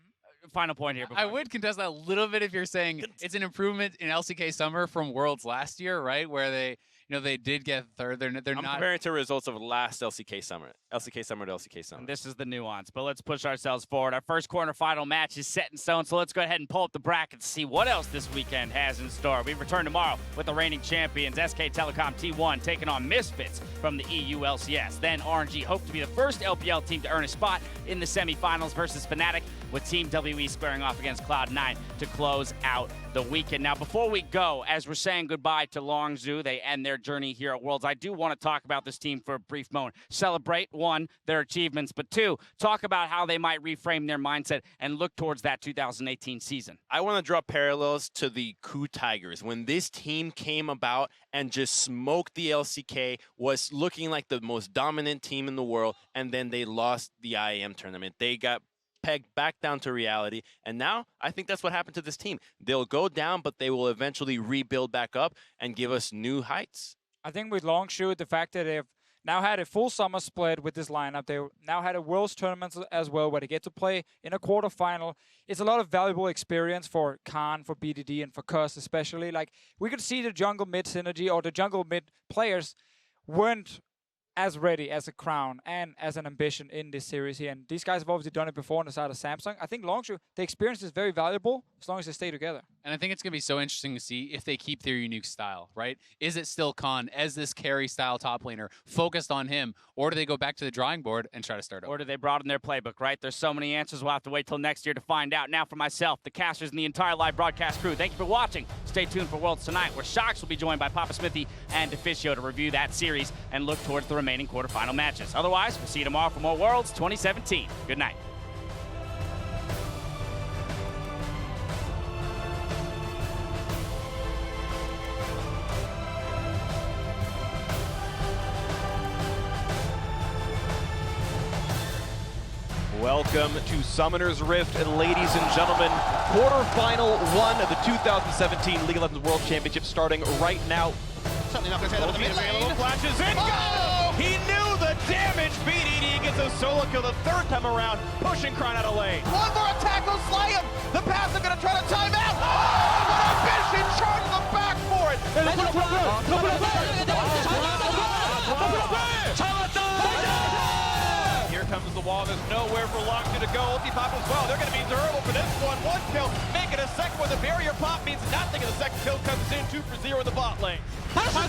Final point here. I would contest that a little bit if you're saying it's an improvement in LCK Summer from Worlds last year, right? Where they did get third. They're not comparing to results of last LCK Summer to LCK Summer. And this is the nuance, but let's push ourselves forward. Our first quarterfinal match is set in stone, so let's go ahead and pull up the bracket to see what else this weekend has in store. We return tomorrow with the reigning champions, SK Telecom T1, taking on Misfits from the EU LCS. Then RNG hope to be the first LPL team to earn a spot in the semifinals versus Fnatic, with Team WE squaring off against Cloud9 to close out the weekend. Now, before we go, as we're saying goodbye to Longzhu, they end their journey here at Worlds, I do want to talk about this team for a brief moment. Celebrate, one, their achievements, but two, talk about how they might reframe their mindset and look towards that 2018 season. I want to draw parallels to the CuVee Tigers. When this team came about and just smoked the LCK, was looking like the most dominant team in the world, and then they lost the IAM tournament. They got pegged back down to reality, and now I think that's what happened to this team. They'll go down, but they will eventually rebuild back up and give us new heights. I think with Longzhu, the fact that they've now had a full summer split with this lineup, they now had a Worlds tournament as well, where they get to play in a quarterfinal. It's a lot of valuable experience for Khan, for BDD, and for Cuzz especially. Like, we could see the jungle mid synergy, or the jungle mid players weren't as ready as a crown and as an ambition in this series here. And these guys have obviously done it before on the side of Samsung. I think Longzhu, the experience is very valuable as long as they stay together. And I think it's going to be so interesting to see if they keep their unique style, right? Is it still Khan as this carry style top laner, focused on him, or do they go back to the drawing board and try to start over? Or do they broaden their playbook, right? There's so many answers. We'll have to wait till next year to find out. Now for myself, the casters, and the entire live broadcast crew, thank you for watching. Stay tuned for Worlds tonight, where Shox will be joined by Papa Smithy and Deficio to review that series and look towards the remaining quarterfinal matches. Otherwise, we'll see you tomorrow for more Worlds 2017. Good night. Welcome to Summoner's Rift, and ladies and gentlemen, quarterfinal 1 of the 2017 League of Legends World Championship starting right now. Certainly not going to take that in the mid lane. Flashes in, got him! He knew the damage. BDD gets a solo kill the third time around, pushing Crown out of lane. One more attack will slay him. The passive going to try to time out. Oh, what a vision! Charging the back for it. Here comes the wall. There's nowhere for Longzhu to go. Ulti pop as well. They're going to be durable for this one. One kill. Make it a second one. The barrier pop means nothing, and the second kill comes in 2 for 0 in the bot lane. Samsung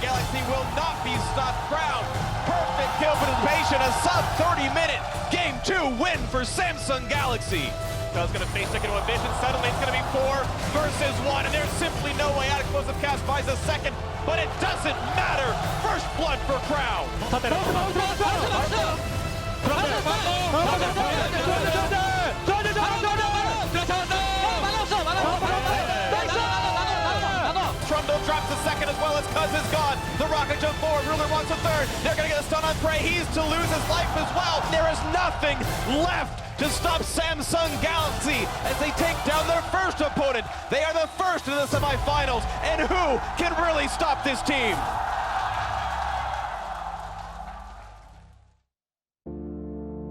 Galaxy will not be stopped. Crown. Perfect kill for the patient. A sub 30-minute Game 2 win for Samsung Galaxy. Cuzz going to face second to Ambition. Suddenly it's going to be 4 versus 1, and there's simply no way out. Explosive cast buys a second, but it doesn't matter. First blood for Crown. Trundle drops the second as well as Cuzz is gone. The rocket jump forward. Ruler wants a third. They're going to get a stun on Prey. He's to lose his life as well. There is nothing left to stop Samsung Galaxy as they take down their first opponent. They are the first in the semifinals, and who can really stop this team?